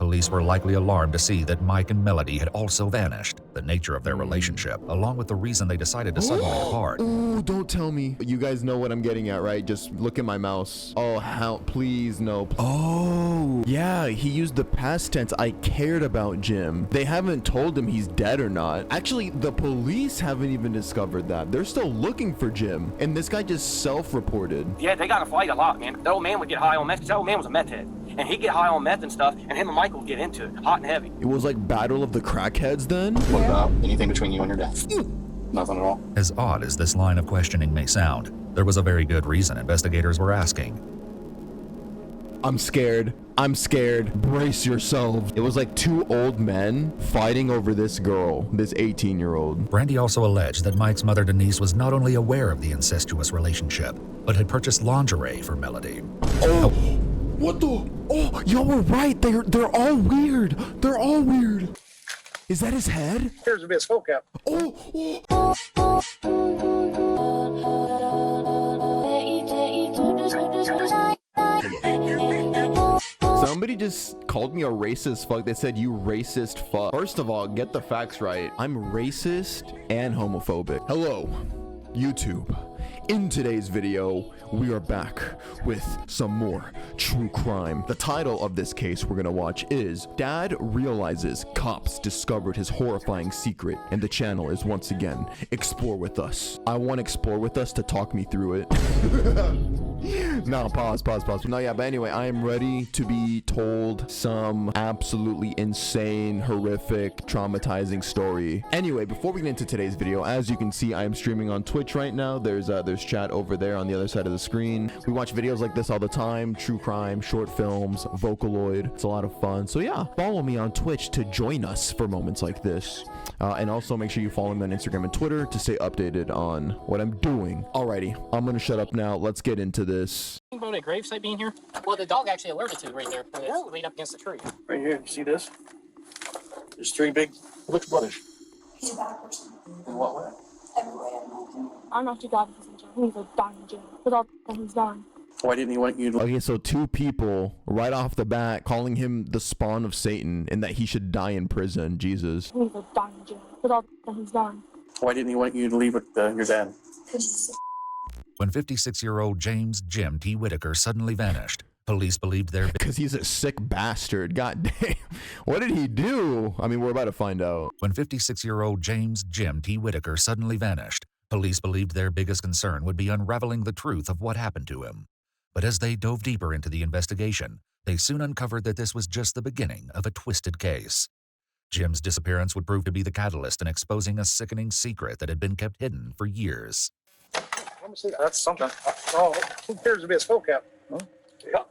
police were likely alarmed to see that Mike and Melody had also vanished. The nature of their relationship, along with the reason they decided to suddenly depart. Oh, don't tell me. You guys know what I'm getting at, right? Just look at my mouse. Oh, how? Please, no. Oh, yeah, he used the past tense. I cared about Jim. They haven't told him he's dead or not. Actually, the police haven't even discovered that. They're still looking for Jim. And this guy just self-reported. Yeah, they got to fight a lot, man. The old man would get high on meth, 'cause that old man was a meth head. And he'd get high on meth and stuff, and him and Michael would get into it, hot and heavy. It was like Battle of the Crackheads then? What about anything between you and your dad? Nothing at all. As odd as this line of questioning may sound, there was a very good reason investigators were asking. I'm scared. I'm scared. Brace yourselves. It was like two old men fighting over this girl, this 18-year-old. Brandy also alleged that Mike's mother Denise was not only aware of the incestuous relationship, but had purchased lingerie for Melody. Oh, what the? Oh, y'all were right. They're all weird. They're all weird. Is that his head? Here's a bit of skull cap. Oh. Somebody just called me a racist fuck. They said, you racist fuck. First of all, get the facts right. I'm racist and homophobic. Hello, YouTube. In today's video, we are back with some more true crime. The title of this case we're gonna watch is Dad Realizes Cops Discovered His Horrifying Secret, and the channel is once again Explore With Us. I want Explore With Us to talk me through it. No, pause. No, yeah, but anyway, I am ready to be told some absolutely insane, horrific, traumatizing story. Anyway, before we get into today's video, as you can see, I am streaming on Twitch right now. There's chat over there on the other side of the screen. We watch videos like this all the time, true crime, short films, Vocaloid. It's a lot of fun. So yeah, follow me on Twitch to join us for moments like this. And also make sure you follow me on Instagram and Twitter to stay updated on what I'm doing. Alrighty, I'm gonna shut up now. Let's get into this. About a gravesite being here? Well, the dog actually alerted to right there. It's laid up against the tree. Right here, you see this? There's three big. Looks bloodish. He's a bad person. In what way? Every way I know him. I'm not too glad he's in jail. He needs to die in jail. With all the he's done. Why didn't he want you to? Okay, so two people right off the bat calling him the spawn of Satan and that he should die in prison. Jesus. He needs to die in jail. With all the he's done. Why didn't he want you to leave with your dad? When 56-year-old James Jim T. Whitaker suddenly vanished, police believed their Because he's a sick bastard. God damn. What did he do? I mean, we're about to find out. When 56-year-old James Jim T. Whitaker suddenly vanished, police believed their biggest concern would be unraveling the truth of what happened to him. But as they dove deeper into the investigation, they soon uncovered that this was just the beginning of a twisted case. Jim's disappearance would prove to be the catalyst in exposing a sickening secret that had been kept hidden for years. Let me see. That's something. Oh, here's a bit of skull cap. Huh? Yeah.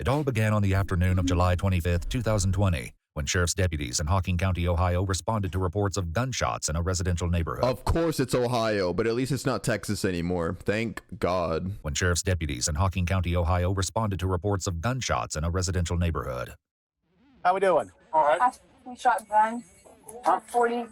It all began on the afternoon of July 25, 2020, when sheriff's deputies in Hocking County, Ohio responded to reports of gunshots in a residential neighborhood. Of course it's Ohio, but at least it's not Texas anymore. Thank God. When sheriff's deputies in Hocking County, Ohio responded to reports of gunshots in a residential neighborhood. How we doing? All right. We shot guns. 40.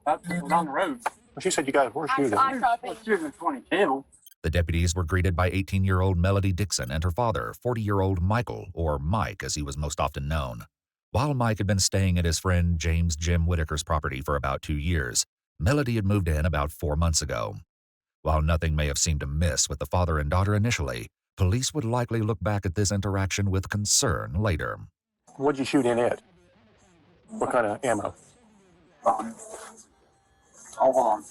That was on the road. Well, she said you got a horseshoe. I shot it. Shooting 22. The deputies were greeted by 18-year-old Melody Dixon and her father, 40-year-old Michael, or Mike as he was most often known. While Mike had been staying at his friend James Jim Whitaker's property for about 2 years, Melody had moved in about 4 months ago. While nothing may have seemed amiss with the father and daughter initially, police would likely look back at this interaction with concern later. What'd you shoot in it? What kind of ammo? Hold on.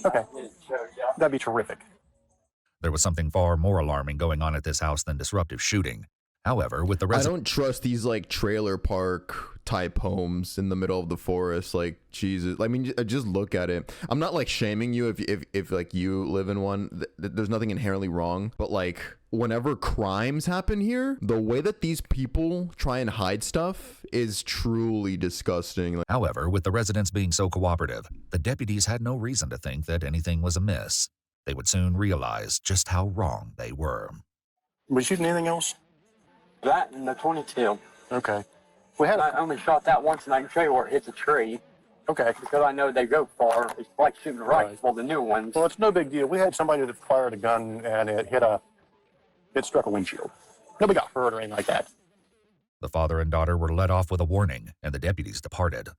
Okay. That'd be terrific. There was something far more alarming going on at this house than disruptive shooting. However, with the I don't trust these like trailer park type homes in the middle of the forest. Like, Jesus. I mean, just look at it. I'm not like shaming you if like you live in one. There's nothing inherently wrong. But like whenever crimes happen here, the way that these people try and hide stuff is truly disgusting. However, with the residents being so cooperative, the deputies had no reason to think that anything was amiss. They would soon realize just how wrong they were. Was you shooting anything else? That and the 22. Okay. I only shot that once, and I can show you where it hits a tree. Okay. Because I know they go far. It's like shooting right. Well, the new ones. Well, it's no big deal. We had somebody that fired a gun and it struck a windshield. Nobody got hurt or anything like that. The father and daughter were let off with a warning, and the deputies departed.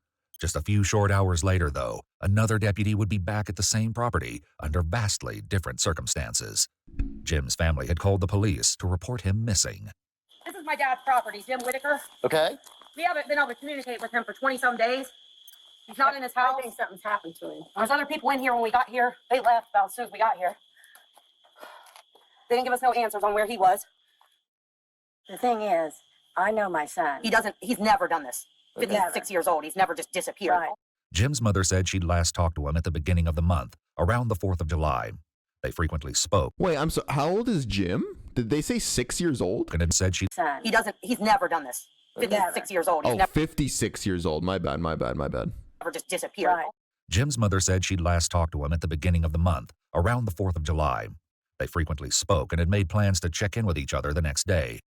Just a few short hours later, though, another deputy would be back at the same property under vastly different circumstances. Jim's family had called the police to report him missing. This is my dad's property, Jim Whitaker. Okay. We haven't been able to communicate with him for 20-some days. He's not in his house. I think something's happened to him. There's other people in here when we got here. They left about as soon as we got here. They didn't give us no answers on where he was. The thing is, I know my son. He's never done this. 56 years old. He's never just disappeared. Right. Jim's mother said she'd last talked to him at the beginning of the month, around the 4th of July. They frequently spoke. Wait, I'm so. How old is Jim? Did they say 6 years old? And had said she Son. He's never done this. 56 years old. He's Oh, never 56 years old. My bad. just disappeared. Right. Jim's mother said she'd last talked to him at the beginning of the month, around the 4th of July. They frequently spoke and had made plans to check in with each other the next day.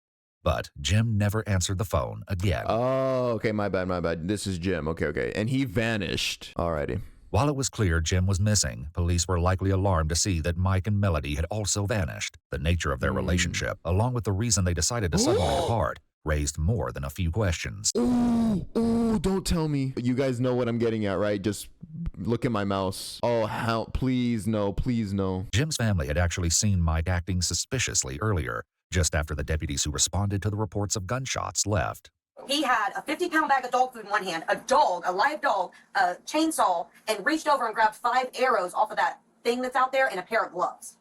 But Jim never answered the phone again. Oh, okay, my bad. This is Jim. Okay. And he vanished. Alrighty. While it was clear Jim was missing, police were likely alarmed to see that Mike and Melody had also vanished. The nature of their relationship, along with the reason they decided to suddenly depart, raised more than a few questions. Ooh, don't tell me. You guys know what I'm getting at, right? Just look at my mouse. Oh, how? Please no. Jim's family had actually seen Mike acting suspiciously earlier, just after the deputies who responded to the reports of gunshots left. He had a 50-pound bag of dog food in one hand, a live dog, a chainsaw, and reached over and grabbed 5 arrows off of that thing that's out there and a pair of gloves.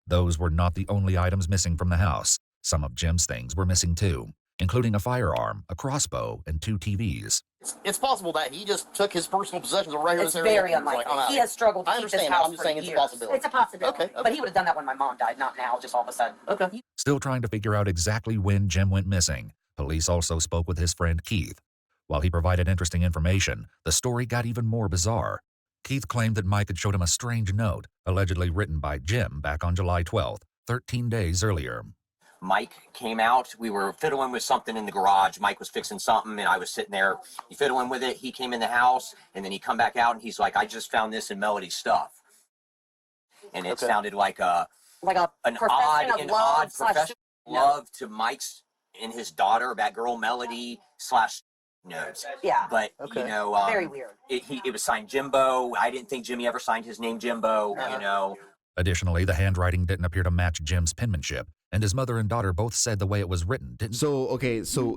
Those were not the only items missing from the house. Some of Jim's things were missing too, including a firearm, a crossbow, and 2 TVs. It's possible that he just took his personal possessions right here in It's this area. very unlikely. Like, I'm out. He has struggled to I keep this understand. house I'm just for saying it's a years. possibility. It's a possibility. Okay. But he would have done that when my mom died, not now, just all of a sudden. Okay. Still trying to figure out exactly when Jim went missing, police also spoke with his friend Keith. While he provided interesting information, the story got even more bizarre. Keith claimed that Mike had showed him a strange note, allegedly written by Jim back on July 12th, 13 days earlier. Mike came out. We were fiddling with something in the garage. Mike was fixing something, and I was sitting there fiddling with it. He came in the house, and then he come back out, and he's like, "I just found this in Melody's stuff." And it sounded like an profession of love / professional love to Mike's and his daughter, that girl Melody / notes. Yeah. But very weird. It was signed Jimbo. I didn't think Jimmy ever signed his name Jimbo. Additionally, the handwriting didn't appear to match Jim's penmanship, and his mother and daughter both said the way it was written didn't. So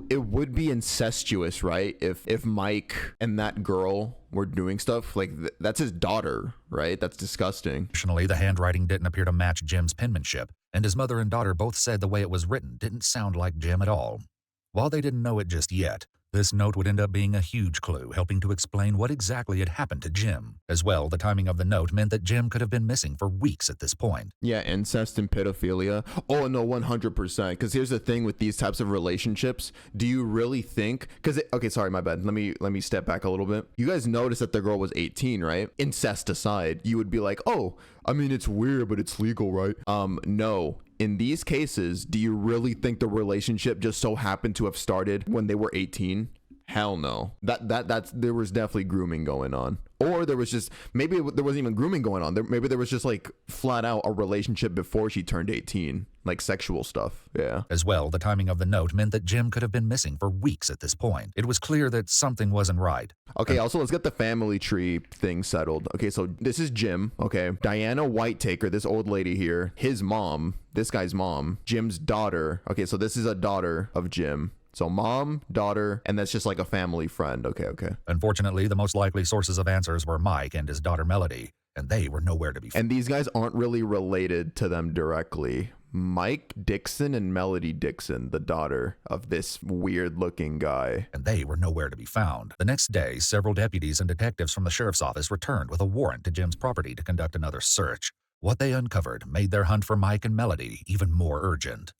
it would be incestuous, right? If Mike and that girl were doing stuff like that's his daughter, right? That's disgusting. Additionally, the handwriting didn't appear to match Jim's penmanship, and his mother and daughter both said the way it was written didn't sound like Jim at all. While they didn't know it just yet, this note would end up being a huge clue, helping to explain what exactly had happened to Jim. As well, the timing of the note meant that Jim could have been missing for weeks at this point. Yeah, incest and pedophilia. Oh, no, 100%. Because here's the thing with these types of relationships. Do you really think... Okay, sorry, my bad. Let me step back a little bit. You guys noticed that the girl was 18, right? Incest aside, you would be like, oh, I mean, it's weird, but it's legal, right? No. In these cases, do you really think the relationship just so happened to have started when they were 18? Hell no. That's there was definitely grooming going on. Or there was just, maybe there wasn't even grooming going on. Maybe there was just like flat out a relationship before she turned 18, like sexual stuff. Yeah. As well, the timing of the note meant that Jim could have been missing for weeks at this point. It was clear that something wasn't right. Okay, also let's get the family tree thing settled. Okay, so this is Jim, okay? Diana Whitetaker, this old lady here, his mom, this guy's mom, Jim's daughter. Okay, so this is a daughter of Jim. So mom, daughter, and that's just like a family friend. Okay. Unfortunately, the most likely sources of answers were Mike and his daughter Melody, and they were nowhere to be found. And these guys aren't really related to them directly. Mike Dixon and Melody Dixon, the daughter of this weird-looking guy. And they were nowhere to be found. The next day, several deputies and detectives from the sheriff's office returned with a warrant to Jim's property to conduct another search. What they uncovered made their hunt for Mike and Melody even more urgent.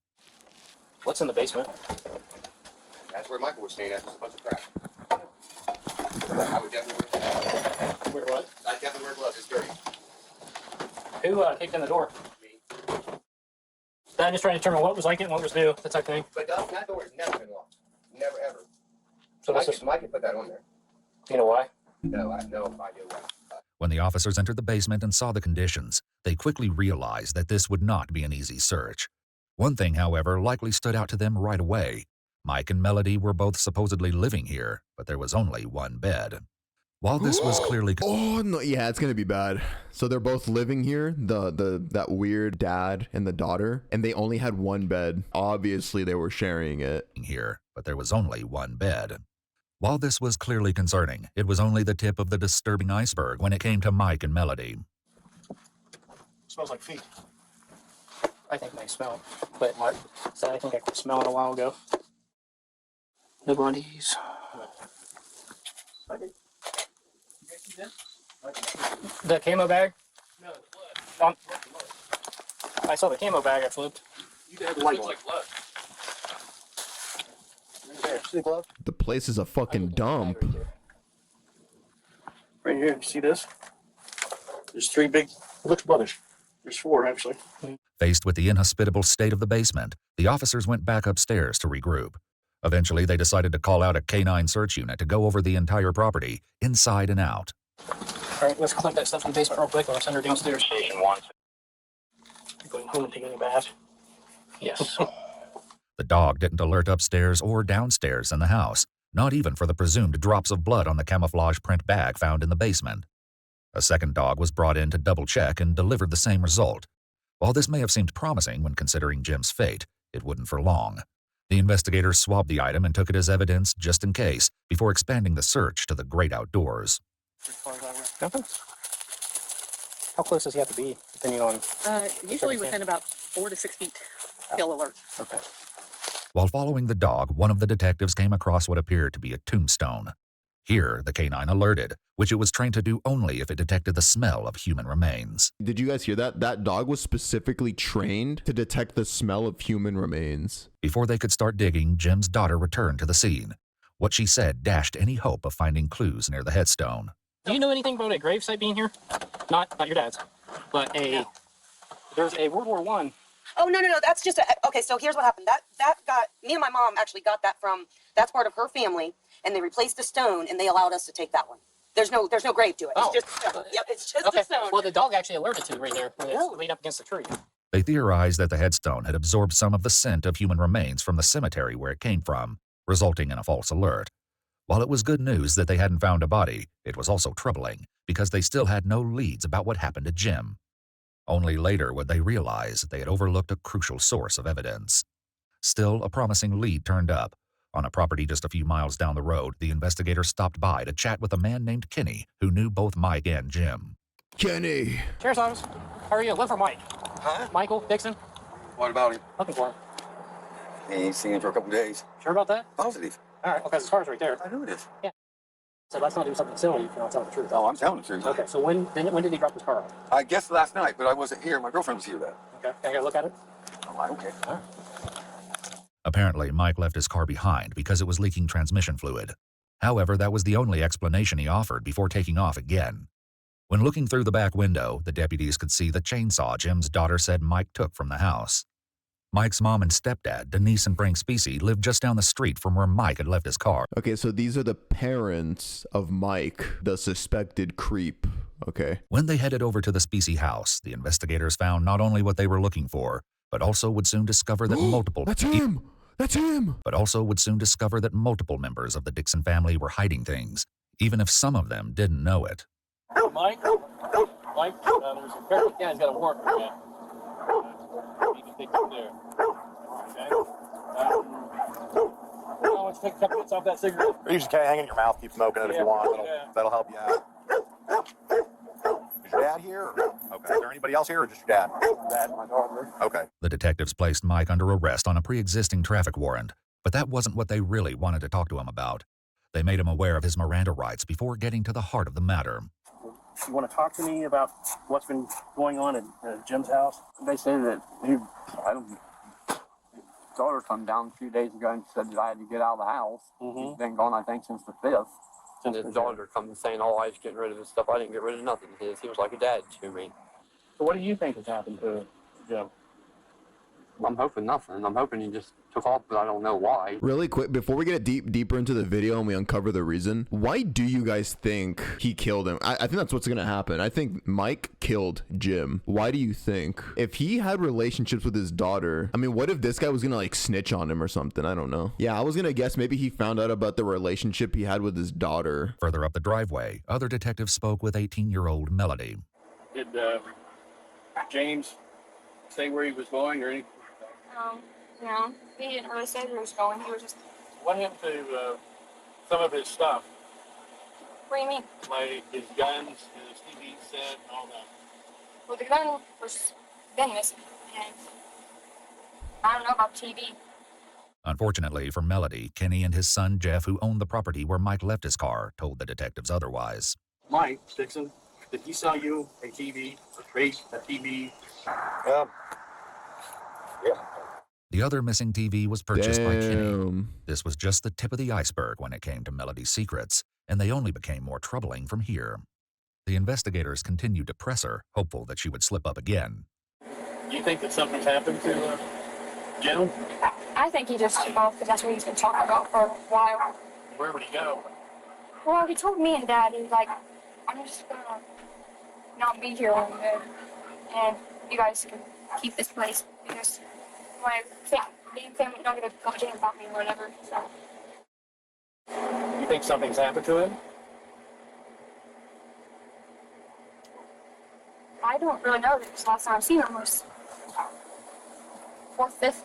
What's in the basement? That's where Michael was staying at. Just a bunch of crap. I would definitely Where what? I definitely wear gloves. It's dirty. Who kicked in the door? Me. I'm just trying to determine what was like it and what was new, that type of thing. But that door has never been locked. Never ever. So Mike can put that on there. You know why? No, I have no idea why. When the officers entered the basement and saw the conditions, they quickly realized that this would not be an easy search. One thing, however, likely stood out to them right away. Mike and Melody were both supposedly living here, but there was only one bed. While this was clearly... Oh, no, yeah, it's gonna be bad. So they're both living here, that weird dad and the daughter, and they only had one bed. Obviously, they were sharing it. Here, but there was only one bed. While this was clearly concerning, it was only the tip of the disturbing iceberg when it came to Mike and Melody. Smells like feet. I think they smell. But so I think I could smell it a while ago. No blondies. The camo bag? No, blood. I saw the camo bag I flipped. You had light like blood. There, see the glove? The place is a fucking dump. Right here, you see this? There's 3 big, it looks bloodish. There's 4 actually. Faced with the inhospitable state of the basement, the officers went back upstairs to regroup. Eventually, they decided to call out a K-9 search unit to go over the entire property, inside and out. All right, let's collect that stuff in the basement real quick or I'll send her downstairs. Station 1. You're going home and taking a bath? Yes. The dog didn't alert upstairs or downstairs in the house, not even for the presumed drops of blood on the camouflage print bag found in the basement. A second dog was brought in to double-check and delivered the same result. While this may have seemed promising when considering Jim's fate, it wouldn't for long. The investigators swabbed the item and took it as evidence just in case, before expanding the search to the great outdoors. Nothing? How close does he have to be, depending on... Usually within about 4 to 6 feet. He'll alert. Okay. While following the dog, one of the detectives came across what appeared to be a tombstone. Here, the canine alerted, which it was trained to do only if it detected the smell of human remains. Did you guys hear that? That dog was specifically trained to detect the smell of human remains. Before they could start digging, Jim's daughter returned to the scene. What she said dashed any hope of finding clues near the headstone. Do you know anything about a gravesite being here? Not your dad's, but there's a World War I. Oh, no, that's just okay, so here's what happened. That got, me and my mom actually got that from, that's part of her family, and they replaced the stone, and they allowed us to take that one. There's no grave to it. Oh. It's just, yep, it's just Okay. a stone. Well, the dog actually alerted to it right there. It's laid up against the tree. They theorized that the headstone had absorbed some of the scent of human remains from the cemetery where it came from, resulting in a false alert. While it was good news that they hadn't found a body, it was also troubling because they still had no leads about what happened to Jim. Only later would they realize they had overlooked a crucial source of evidence. Still, a promising lead turned up. On a property just a few miles down the road, the investigators stopped by to chat with a man named Kenny who knew both Mike and Jim. Kenny! Sheriff's office. How are you? Look for Mike. Huh? Michael Dixon. What about him? Looking for him. He ain't seen him for a couple days. Sure about that? Positive. All right. Okay, his car's right there. I know it is. So let's not do something silly if you're not telling the truth. Oh, I'm telling the truth. Okay, so when did he drop his car off? I guess last night, but I wasn't here. My girlfriend was here then. Okay, can I get a look at it? Oh, I don't care. All right. Apparently, Mike left his car behind because it was leaking transmission fluid. However, that was the only explanation he offered before taking off again. When looking through the back window, the deputies could see the chainsaw Jim's daughter said Mike took from the house. Mike's mom and stepdad, Denise and Frank Specie, lived just down the street from where Mike had left his car. Okay, so these are the parents of Mike, the suspected creep. Okay. When they headed over to the Specie house, the investigators found not only what they were looking for, but also would soon discover that multiple... That's him! That's him! But also would soon discover that multiple members of the Dixon family were hiding things, even if some of them didn't know it. Mike? Mike? There's a bear. Yeah, he's got a warrant for that. You can take it there. Okay. I want you to take a couple hits off that cigarette. You just can't hang in your mouth, keep smoking it if you want. That'll help you out. Is your dad here? Okay. Is there anybody else here or just your dad? Dad, my daughter. Okay. The detectives placed Mike under arrest on a pre-existing traffic warrant, but that wasn't what they really wanted to talk to him about. They made him aware of his Miranda rights before getting to the heart of the matter. You want to talk to me about what's been going on at Jim's house? They say that his daughter come down a few days ago and said that I had to get out of the house. He's been gone, I think, since the 5th. And his daughter comes saying, oh, I was getting rid of his stuff. I didn't get rid of nothing of his. He was like a dad to me. So what do you think has happened to Jim? I'm hoping nothing. I'm hoping he just took off, but I don't know why. Really quick, before we get deeper into the video and we uncover the reason, why do you guys think he killed him? I think that's what's gonna happen. I think Mike killed Jim. Why do you think? If he had relationships with his daughter, I mean, what if this guy was gonna like snitch on him or something? I don't know. Yeah, I was gonna guess maybe he found out about the relationship he had with his daughter. Further up the driveway, other detectives spoke with 18-year-old Melody. Did James say where he was going or anything? No, he didn't really say where he was going. He was just. What happened to some of his stuff? What do you mean? Like his guns, his TV set, and all that. Well, the gun was been missing, and I don't know about the TV. Unfortunately for Melody, Kenny and his son Jeff, who owned the property where Mike left his car, told the detectives otherwise. Mike Dixon, did he sell you a TV, a TV? Yeah. The other missing TV was purchased by Kenny. Damn. This was just the tip of the iceberg when it came to Melody's secrets, and they only became more troubling from here. The investigators continued to press her, hopeful that she would slip up again. You think that something's happened to Jim? I think he just took off because that's what he's been talking about for a while. Where would he go? Well, he told me and Dad, he was like, I'm just gonna not be here long good, and you guys can keep this place because my family not gonna go to jail about me or whatever. So. You think something's happened to him? I don't really know. This last time I've seen him was 4th, 5th.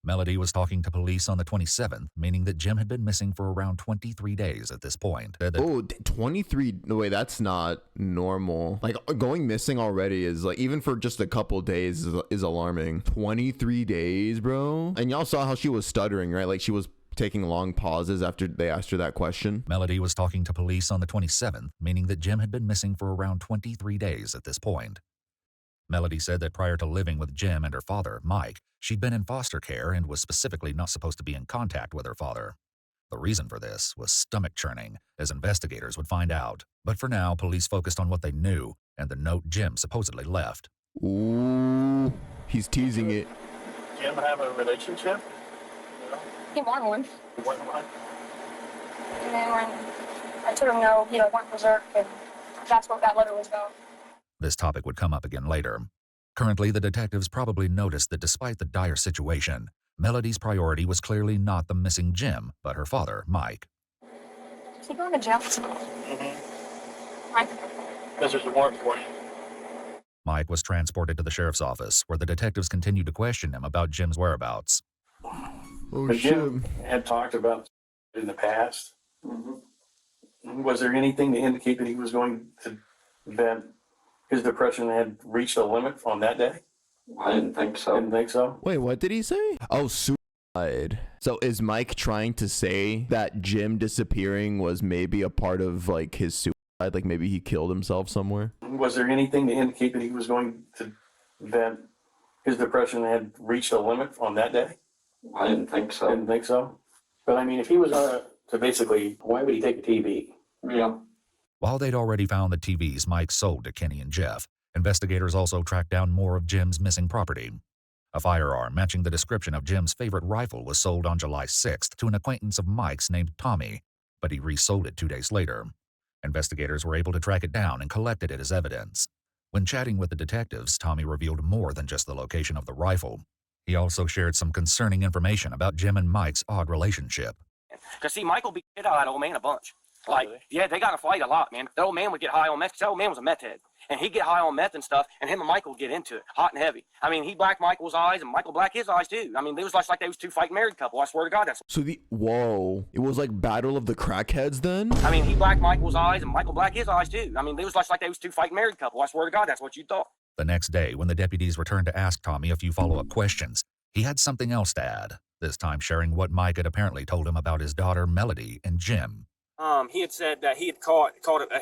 Melody was talking to police on the 27th, meaning that Jim had been missing for around 23 days at this point. Oh, 23. No way, that's not normal. Like, going missing already is like, even for just a couple days is alarming. 23 days, bro. And y'all saw how she was stuttering, right? Like, she was taking long pauses after they asked her that question. Melody was talking to police on the 27th, meaning that Jim had been missing for around 23 days at this point. Melody said that prior to living with Jim and her father, Mike, she'd been in foster care and was specifically not supposed to be in contact with her father. The reason for this was stomach churning, as investigators would find out. But for now, police focused on what they knew and the note Jim supposedly left. Ooh, he's teasing it. Jim have a relationship? He wanted one. What? And then when I told him no, he went berserk, and that's what that letter was about. This topic would come up again later. Currently, the detectives probably noticed that despite the dire situation, Melody's priority was clearly not the missing Jim, but her father, Mike. Is he going to jail? Mike? This is a warrant for you. Mike was transported to the sheriff's office, where the detectives continued to question him about Jim's whereabouts. Oh, But shit. Jim had talked about in the past. Was there anything to indicate that he was going to, that his depression had reached a limit on that day? I didn't think so. Didn't think so? Wait, what did he say? Oh, suicide. So is Mike trying to say that Jim disappearing was maybe a part of like his suicide? Like maybe he killed himself somewhere? Was there anything to indicate that he was going to, that his depression had reached a limit on that day? I didn't think so. Didn't think so? But I mean, if he was to basically, why would he take a TV? Yeah. While they'd already found the TVs Mike sold to Kenny and Jeff, investigators also tracked down more of Jim's missing property. A firearm matching the description of Jim's favorite rifle was sold on July 6th to an acquaintance of Mike's named Tommy, but he resold it 2 days later. Investigators were able to track it down and collected it as evidence. When chatting with the detectives, Tommy revealed more than just the location of the rifle. He also shared some concerning information about Jim and Mike's odd relationship. Because, see, Michael beat out that old man a bunch. Like, yeah, they got to fight a lot, man. The old man would get high on meth, because that old man was a meth head. And he'd get high on meth and stuff, and him and Michael would get into it, hot and heavy. I mean, he blacked Michael's eyes, and Michael blacked his eyes, too. I mean, it was like they was two fighting married couple. I swear to God, that's... So whoa, it was like Battle of the Crackheads then? I mean, he blacked Michael's eyes, and Michael blacked his eyes, too. I mean, it was like they was two fighting married couple. I swear to God, that's what you thought. The next day, when the deputies returned to ask Tommy a few follow-up questions, he had something else to add, this time sharing what Mike had apparently told him about his daughter, Melody, and Jim. He had said that he had caught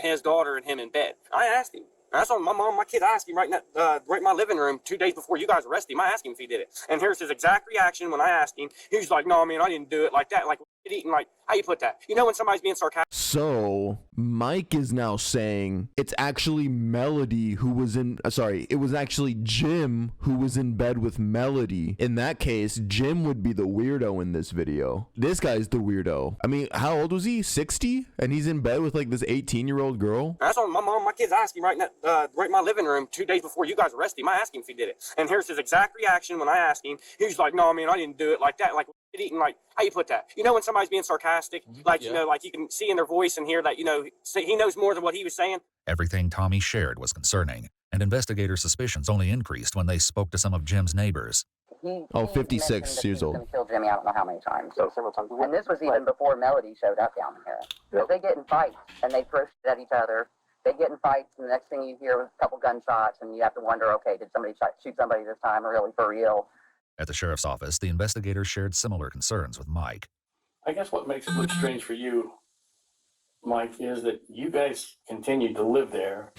his daughter and him in bed. I asked him. That's on my kid asked him right in my living room 2 days before you guys arrested him. I asked him if he did it. And here's his exact reaction when I asked him. He was like, no, man, I didn't do it like that. Like, eating, like, how you put that? You know when somebody's being sarcastic? So Mike is now saying it's actually Melody who was it was actually Jim who was in bed with Melody. In that case, Jim would be the weirdo in this video. This guy's the weirdo. I mean, how old was he? 60? And he's in bed with like this 18-year-old girl? That's what my kids asked him right in my living room 2 days before you guys arrested him. I asked him if he did it. And here's his exact reaction when I asked him. He's like, no, man, I didn't do it like that. Like, like, how you put that? You know when somebody's being sarcastic? Like, you know, like you can see in their voice and hear that, you know, he knows more than what he was saying. Everything Tommy shared was concerning, and investigators' suspicions only increased when they spoke to some of Jim's neighbors. He 56 years old. Killed Jimmy, I don't know how many times. So several times. And this was even before Melody showed up down here. Because they get in fights and they throw shit at each other. They get in fights, and the next thing you hear is a couple gunshots, and you have to wonder, okay, did somebody shoot somebody this time, or really for real? At the sheriff's office, the investigators shared similar concerns with Mike. I guess what makes it look strange for you, Mike, is that you guys continued to live there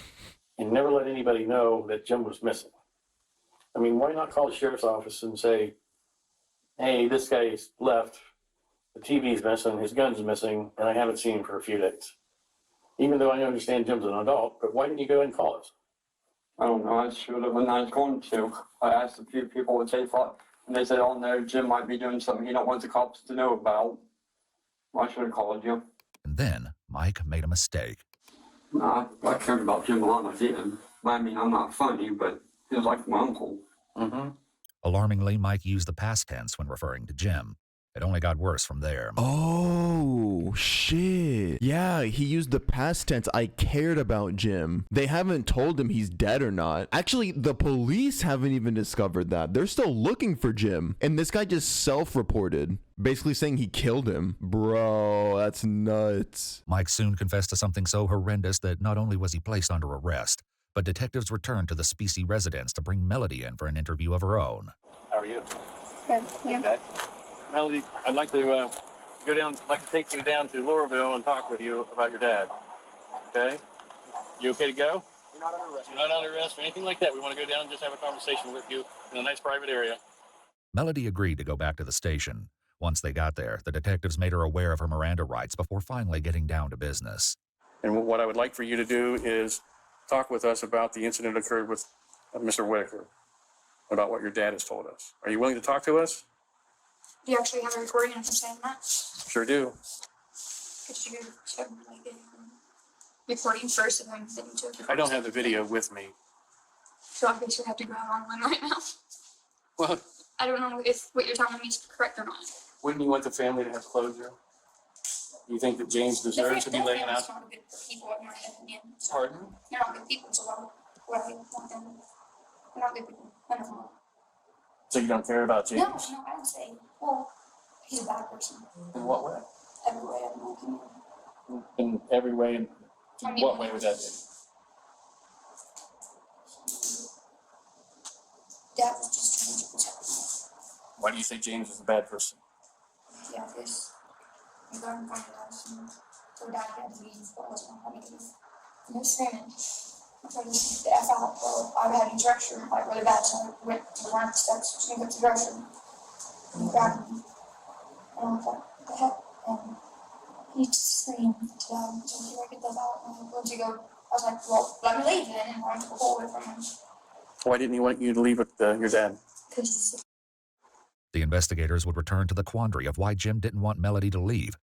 and never let anybody know that Jim was missing. I mean, why not call the sheriff's office and say, hey, this guy's left, the TV's missing, his gun's missing, and I haven't seen him for a few days. Even though I understand Jim's an adult, but why didn't you go ahead and call us? I don't know. I should have when I was going to. I asked a few people what they thought, and they said, oh no, Jim might be doing something he don't want the cops to know about. I should have called you. And then Mike made a mistake. Nah, I cared about Jim a lot, I did. I mean, I'm not funny, but he was like my uncle. Alarmingly, Mike used the past tense when referring to Jim. It only got worse from there. Oh, shit. Yeah, he used the past tense. I cared about Jim. They haven't told him he's dead or not. Actually, the police haven't even discovered that. They're still looking for Jim. And this guy just self-reported, basically saying he killed him. Bro, that's nuts. Mike soon confessed to something so horrendous that not only was he placed under arrest, but detectives returned to the Specie residence to bring Melody in for an interview of her own. How are you? Good. Yeah. Okay. Melody, I'd like to take you down to Louisville and talk with you about your dad. Okay? You okay to go? You're not under arrest. You're not under arrest or anything like that. We want to go down and just have a conversation with you in a nice private area. Melody agreed to go back to the station. Once they got there, the detectives made her aware of her Miranda rights before finally getting down to business. And what I would like for you to do is talk with us about the incident that occurred with Mr. Whitaker, about what your dad has told us. Are you willing to talk to us? Do you actually have a recording of him saying that? Sure do. Could you check the recording first and then you took I don't have the video with me. So I guess you have to go out online right now. Well, I don't know if what you're telling me is correct or not. wouldn't you want the family to have closure? You think that James deserves to be laying out? Not good people in my opinion. Pardon? They're not good people, so why would I want them? They're not good people. I don't know. So you don't care about James? No, I don't say. Well, he's a bad person. In what way? Every way, in my opinion. In every way? In I mean, what way would that be? Dad was just trying to protect me. Why do you say James is a bad person? Yeah, this. We got in front of us and so Dad had to leave, but I wasn't having to leave. And he was screaming. I tried to sneak the F out, well, I had a direction, like really bad, so I went to the ramp steps to sneak up the direction. And he grabbed me. And I was like, what the heck? And he just screamed to Dad, so he get that out. And I went to go, I was like, well, let me leave then, and I went to go away from him. Why didn't he want you to leave with your dad? Because The investigators would return to the quandary of why Jim didn't want Melody to leave.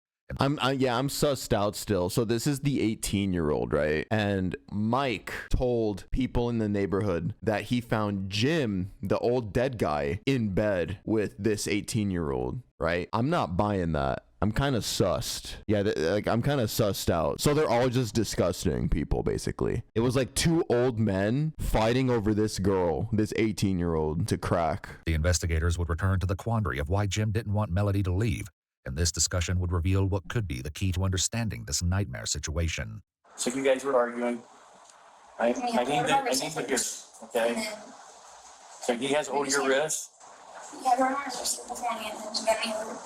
I'm sussed out still. So this is the 18-year-old, right? And Mike told people in the neighborhood that he found Jim, the old dead guy, in bed with this 18-year-old, right? I'm not buying that. I'm kind of sussed. Yeah, I'm kind of sussed out. So they're all just disgusting people, basically. It was like two old men fighting over this girl, this 18-year-old, to crack. The investigators would return to the quandary of why Jim didn't want Melody to leave, and this discussion would reveal what could be the key to understanding this nightmare situation. So you guys were arguing. I need to hear, okay? So he has hold your wrist? yeah, her arms were still before me and then she bent me over.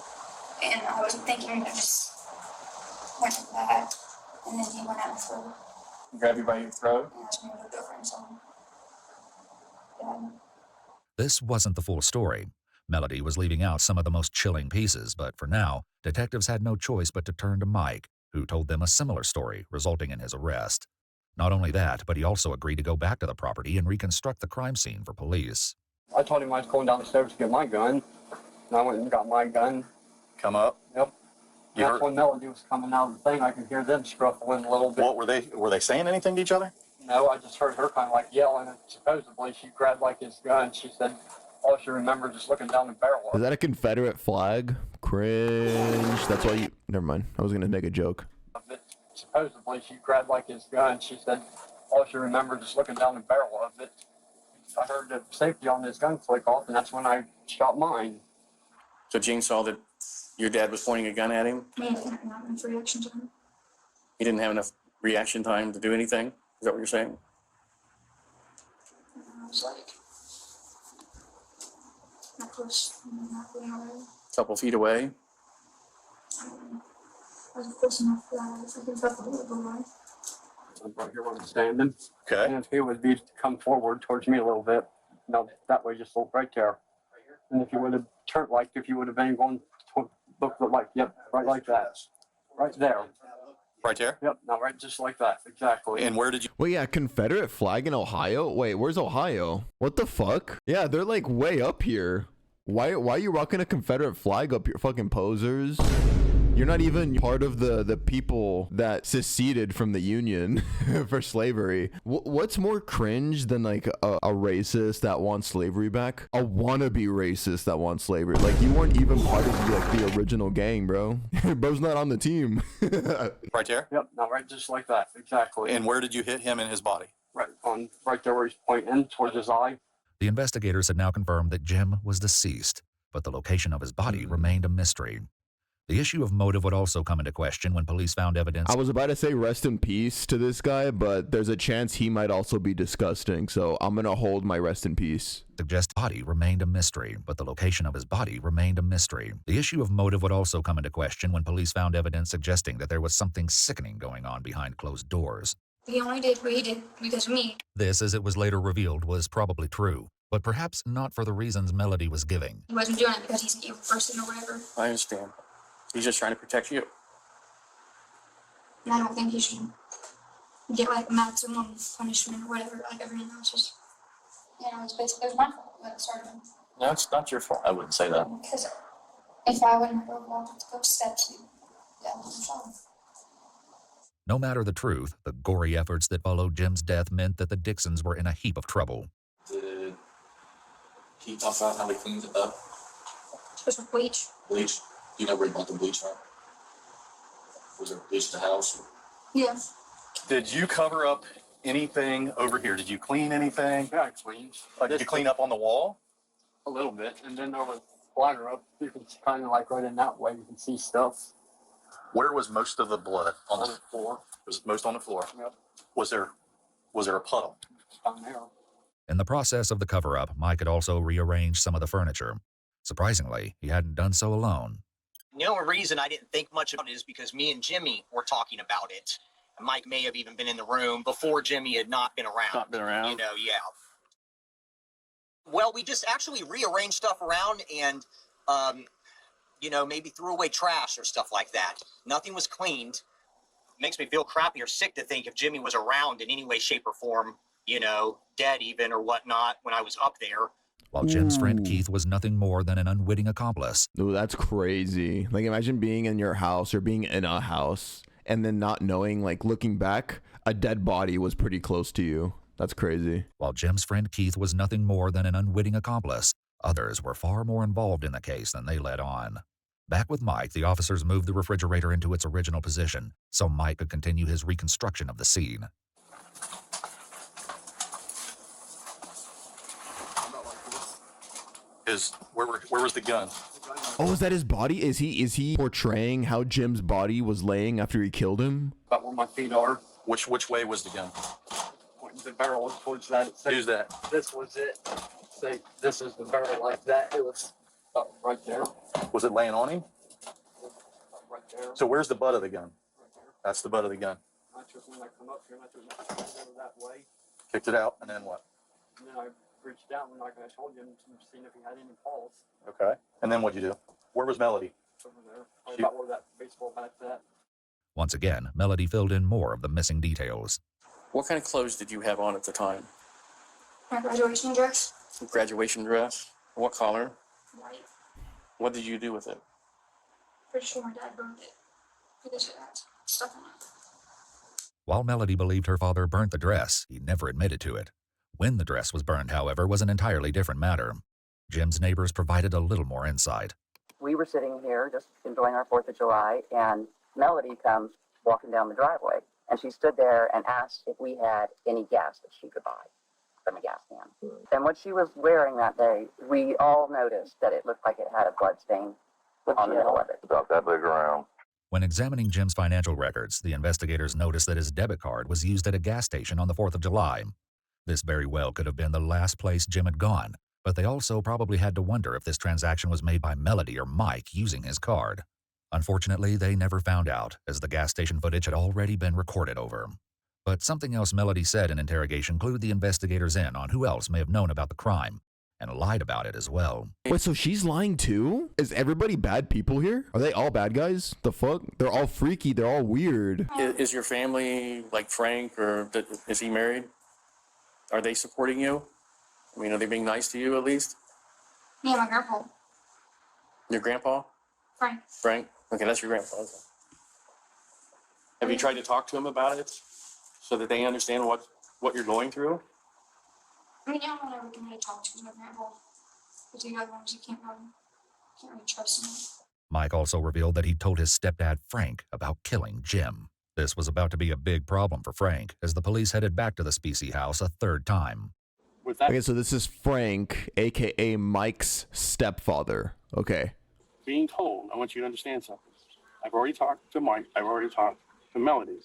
And I wasn't thinking, I just went to the back and then he went out for Grab you by your throat? and asked me to look over and so yeah. This wasn't the full story. Melody was leaving out some of the most chilling pieces, but for now, detectives had no choice but to turn to Mike, who told them a similar story, resulting in his arrest. Not only that, but he also agreed to go back to the property and reconstruct the crime scene for police. I told him I was going down the stairs to get my gun, and I went and got my gun. Come up? Yep. That's when Melody was coming out of the thing. I could hear them scruffling a little bit. What were they saying anything to each other? No, I just heard her kind of like yelling, and supposedly she grabbed like his gun. She said all she remembered just looking down the barrel of it. Is that a Confederate flag? Cringe. That's why you... Never mind. I was going to make a joke. Supposedly she grabbed like his gun. She said all she remembered just looking down the barrel of it. I heard the safety on his gun flick off, and that's when I shot mine. So Gene saw that your dad was pointing a gun at him? Man, I didn't have enough reaction time. He didn't have enough reaction time to do anything? Is that what you're saying? I was like, not close, not really away. A couple feet away? I was close enough that I could felt a little bit away. I'm right here where I'm standing. Okay. And if he would be to come forward towards me a little bit, no, that way, just look right there. And if you would have turned, like if you would have been going to look like, yep, right like that, right there. Right there? Yep, no, right, just like that, exactly. And where did you? Wait, yeah, Confederate flag in Ohio? Wait, where's Ohio? What the fuck? Yeah, they're like way up here. Why are you rocking a Confederate flag up here? Fucking posers. You're not even part of the people that seceded from the Union for slavery. What's more cringe than like a racist that wants slavery back? A wannabe racist that wants slavery. Like you weren't even part of the original gang, bro. Bro's not on the team. Right there? Yep, no, right, just like that, exactly. And where did you hit him in his body? Right there where he's pointing towards his eye. The investigators had now confirmed that Jim was deceased, but the location of his body remained a mystery. The issue of motive would also come into question when police found evidence. I was about to say rest in peace to this guy, but there's a chance he might also be disgusting, so I'm gonna hold my rest in peace. Suggest body remained a mystery, but the location of his body remained a mystery. The issue of motive would also come into question when police found evidence suggesting that there was something sickening going on behind closed doors. He only did what he did because of me. This, as it was later revealed, was probably true, but perhaps not for the reasons Melody was giving. He wasn't doing it because he's a person or whatever. I understand. He's just trying to protect you. And I don't think he should get like maximum punishment or whatever, like everyone else is. You know, it's basically it was my fault that started. No, it's not your fault. I wouldn't say that. Because if I wouldn't have walked up those steps, that was wrong. No matter the truth, the gory efforts that followed Jim's death meant that the Dixons were in a heap of trouble. Did he talk about how he cleaned it up? Just with bleach. Bleach? You know where he bought the bleach from? Was there bleach at the house? Yeah. Did you cover up anything over here? Did you clean anything? Yeah, I cleaned. Like, did you clean up on the wall? A little bit, and then over the bladder up, you can kind of like right in that way, you can see stuff. Where was most of the blood? On the floor. Was most on the floor? Yep. Was there a puddle? Down there. In the process of the cover-up, Mike had also rearranged some of the furniture. Surprisingly, he hadn't done so alone. The only reason I didn't think much about it is because me and Jimmy were talking about it. And Mike may have even been in the room before Jimmy had not been around. Not been around? You know, yeah. Well, we just actually rearranged stuff around and, you know, maybe threw away trash or stuff like that. Nothing was cleaned. Makes me feel crappy or sick to think if Jimmy was around in any way, shape, or form, you know, dead even or whatnot when I was up there. While Jim's friend Keith was nothing more than an unwitting accomplice. Ooh, that's crazy. Like, imagine being in your house or being in a house and then not knowing, like, looking back, a dead body was pretty close to you. That's crazy. While Jim's friend Keith was nothing more than an unwitting accomplice, others were far more involved in the case than they let on. Back with Mike, the officers moved the refrigerator into its original position so Mike could continue his reconstruction of the scene. Where was the gun? Oh, is that his body? Is he portraying how Jim's body was laying after he killed him? About where my feet are. Which way was the gun? Pointing the barrel towards that. Who's that? This was it. Say, this is the barrel like that. It was right there. Was it laying on him? Right there. So where's the butt of the gun? That's the butt of the gun. I took when I come up here and I took my finger that way. Kicked it out, and then what? And then I reached down and like I told you, seeing if he had any pulse. Okay. And then what'd you do? Where was Melody? Over there. About where that baseball bat's at. Once again, Melody filled in more of the missing details. What kind of clothes did you have on at the time? My graduation dress. Graduation dress? What color? White. What did you do with it? Pretty sure my dad burned it. Because it had stuff on it. While Melody believed her father burnt the dress, he never admitted to it. When the dress was burned, however, was an entirely different matter. Jim's neighbors provided a little more insight. We were sitting here just enjoying our 4th of July, and Melody comes walking down the driveway, and she stood there and asked if we had any gas that she could buy from a gas can. And what she was wearing that day, we all noticed that it looked like it had a blood stain on the middle of it. About that big around. When examining Jim's financial records, the investigators noticed that his debit card was used at a gas station on the 4th of July. This very well could have been the last place Jim had gone, but they also probably had to wonder if this transaction was made by Melody or Mike using his card. Unfortunately, they never found out, as the gas station footage had already been recorded over. But something else Melody said in interrogation clued the investigators in on who else may have known about the crime, and lied about it as well. Wait, so she's lying too? Is everybody bad people here? Are they all bad guys? The fuck? They're all freaky. They're all weird. Is your family like Frank, or is he married? Are they supporting you? I mean, are they being nice to you at least? Me and my grandpa. Your grandpa? Frank. Frank? Okay, that's your grandpa. Okay. Have you tried to talk to him about it so that they understand what you're going through? I mean, yeah, I don't really talk to my grandpa. But the other ones, you can't really trust him. Mike also revealed that he told his stepdad, Frank, about killing Jim. This was about to be a big problem for Frank, as the police headed back to the Specie house a third time. Okay, so this is Frank, a.k.a. Mike's stepfather. Okay. Being told, I want you to understand something. I've already talked to Mike. I've already talked to Melody.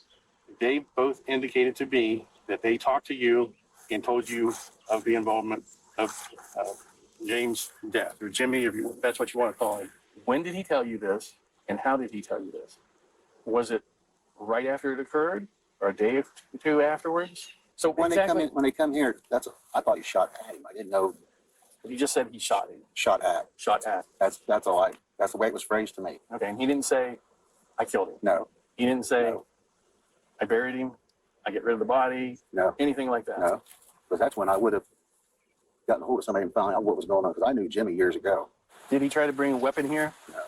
They both indicated to me that they talked to you and told you of the involvement of James' death, or Jimmy, if that's what you want to call him. When did he tell you this, and how did he tell you this? Was it right after it occurred, or a day or two afterwards? So when they come here, I thought he shot at him. I didn't know. You just said he shot him. Shot at. Shot at. That's all. That's the way it was phrased to me. Okay, and he didn't say, "I killed him." No. He didn't say, No. "I buried him. I get rid of the body." No. Anything like that. No. Because that's when I would have gotten a hold of somebody and found out what was going on. Because I knew Jimmy years ago. Did he try to bring a weapon here? No.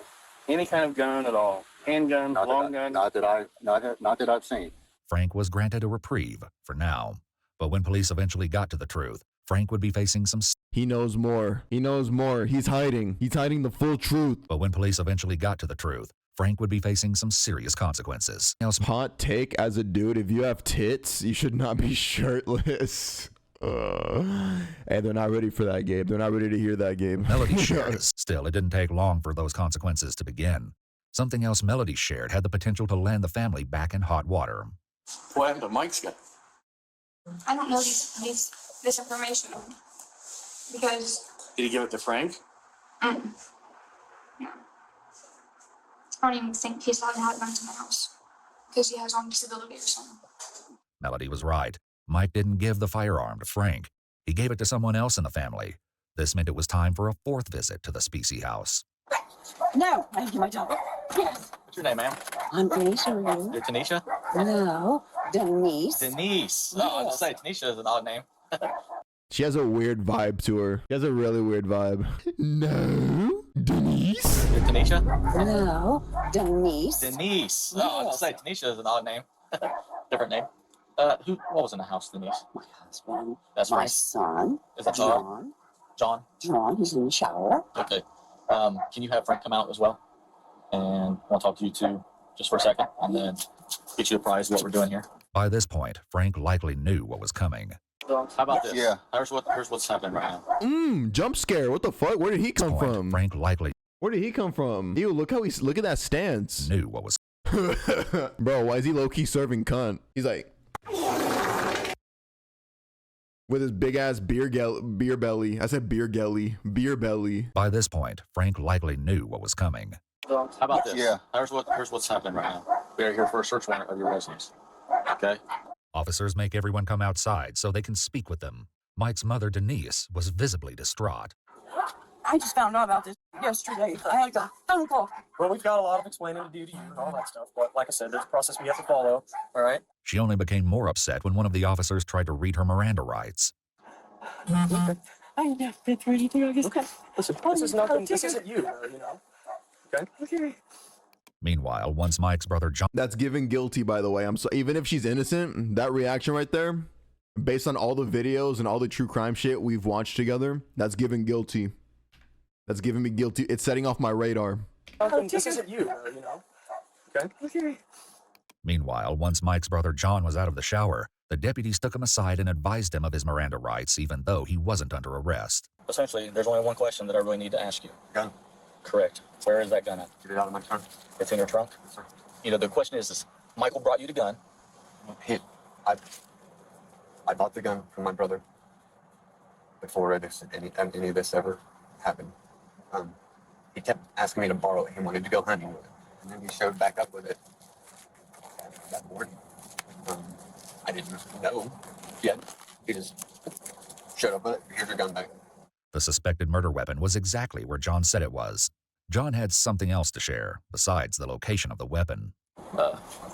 Any kind of gun at all? Handgun, long gun? Not that I've seen. Frank was granted a reprieve for now. But when police eventually got to the truth, Frank would be facing some... He knows more. He knows more. He's hiding. He's hiding the full truth. But when police eventually got to the truth, Frank would be facing some serious consequences. Hot take as a dude, if you have tits, you should not be shirtless. Hey, they're not ready for that, Gabe. They're not ready to hear that, Gabe. Melody shared. Still, it didn't take long for those consequences to begin. Something else Melody shared had the potential to land the family back in hot water. What happened to Mike's gun? I don't know this information because. Did he give it to Frank? No. I don't even think he's allowed to have guns in the house because he has on disability or something. Melody was right. Mike didn't give the firearm to Frank. He gave it to someone else in the family. This meant it was time for a fourth visit to the Specie house. No, I do my job. Yes. What's your name, ma'am? I'm Tanisha. Are You're Tanisha? you? No, Denise. Denise. Oh, I was Yes. say Tanisha is an odd name. She has a weird vibe to her. She has a really weird vibe. No, Denise. You're Tanisha? No, Denise. Denise. Oh, I was say Tanisha is an odd name. Different name. What was in the house, Denise? My husband. That's my right. son. Is that John. John? John, he's in the shower. Okay. Can you have Frank come out as well? And I'll talk to you two just for a second, and then get you apprised of what we're doing here. By this point, Frank likely knew what was coming. How about this? Yeah. Here's what's happening right now. Jump scare. What the fuck? Where did he come from? Frank likely Where did he come from? Ew, look at that stance. knew what was... Bro, why is he low-key serving cunt? He's like... with his big-ass beer belly. I said beer belly. By this point, Frank likely knew what was coming. How about this? Yeah. Here's what's happening right now. We're here for a search warrant of your residence. Okay. Officers make everyone come outside so they can speak with them. Mike's mother, Denise, was visibly distraught. I just found out about this. yesterday. I had a phone call. Well, we've got a lot of explaining to do to you and all that stuff. But like I said, there's a process we have to follow. All right? She only became more upset when one of the officers tried to read her Miranda rights. Okay. I never been through anything like this. Okay. Listen, this is nothing. This isn't you, you know. Okay? Okay. Meanwhile, once Mike's brother John... That's giving guilty, by the way. I'm so, even if she's innocent, that reaction right there, based on all the videos and all the true crime shit we've watched together, that's giving guilty. That's giving me guilty. It's setting off my radar. This isn't you, you know. Okay? Okay. Meanwhile, once Mike's brother John was out of the shower, the deputies took him aside and advised him of his Miranda rights, even though he wasn't under arrest. Essentially, there's only one question that I really need to ask you. Gun. Correct. Where is that gun at? Get it out of my trunk. It's in your trunk? Yes, sir. You know, the question is Michael brought you the gun. I bought the gun from my brother before any of this ever happened. He kept asking me to borrow it. He wanted to go hunting with it. And then he showed back up with it that morning. I didn't know yet. He just showed up with it. Here's your gun back. The suspected murder weapon was exactly where John said it was. John had something else to share, besides the location of the weapon.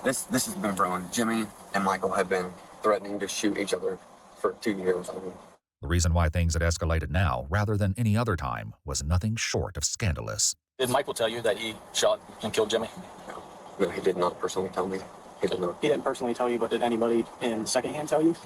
This has been brewing. Jimmy and Michael have been threatening to shoot each other for 2 years. The reason why things had escalated now, rather than any other time, was nothing short of scandalous. Did Michael tell you that he shot and killed Jimmy? No, he did not personally tell me. He did not. He didn't personally tell you, but did anybody in secondhand tell you?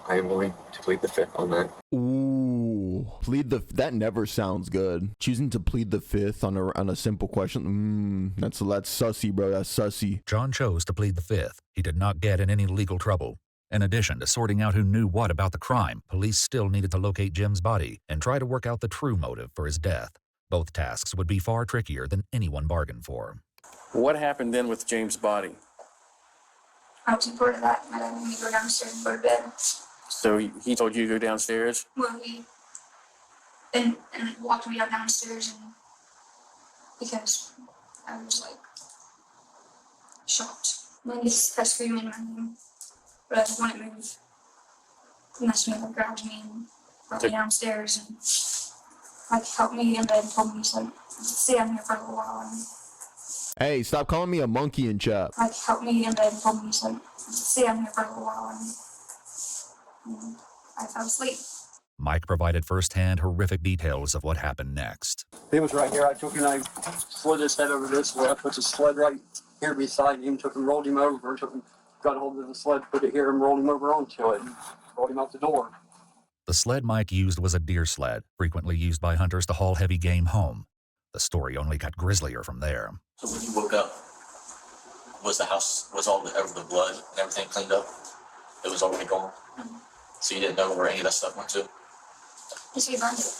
I am willing to plead the fifth on that. Ooh, that never sounds good. Choosing to plead the fifth on a simple question. That's sussy, bro. That's sussy. John chose to plead the fifth. He did not get in any legal trouble. In addition to sorting out who knew what about the crime, police still needed to locate Jim's body and try to work out the true motive for his death. Both tasks would be far trickier than anyone bargained for. What happened then with James' body? I was part of that. My dad made me go downstairs and go to bed. So he told you to go downstairs? Well, he and walked me out downstairs, and because I was like shocked. And he kept screaming my name, but I wouldn't move. He messed me up, grabbed me, and brought me downstairs, and like helped me in bed and told me, so stay down here for a little while. And hey, stop calling me a monkey in chat. like helped me in bed and told me, so stay down here for a little while. And I fell asleep. Mike provided firsthand horrific details of what happened next. He was right here. I took him and I slid his head over this way. I put the sled right here beside him, took him, rolled him over, got a hold of the sled, put it here and rolled him over onto it and rolled him out the door. The sled Mike used was a deer sled, frequently used by hunters to haul heavy game home. The story only got grislier from there. So when you woke up, was all the blood and everything cleaned up? It was already gone? Mm-hmm. So you didn't know where any of that stuff went to? Yes, he burned it.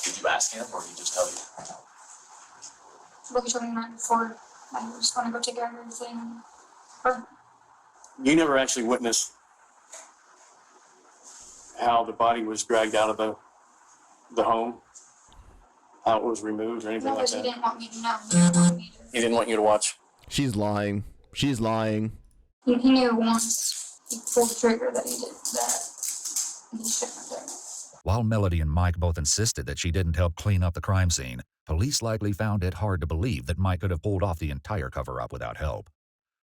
Did you ask him or did he just tell you? Well, he told me the night before I was going to go take care of everything and burn it. You never actually witnessed how the body was dragged out of the home? How it was removed or anything No, like because he that? didn't want me to know. He didn't want me He didn't want you to watch? She's lying. She's lying. He knew once he pulled the trigger that he did that. And he shouldn't have done it. While Melody and Mike both insisted that she didn't help clean up the crime scene, police likely found it hard to believe that Mike could have pulled off the entire cover-up without help.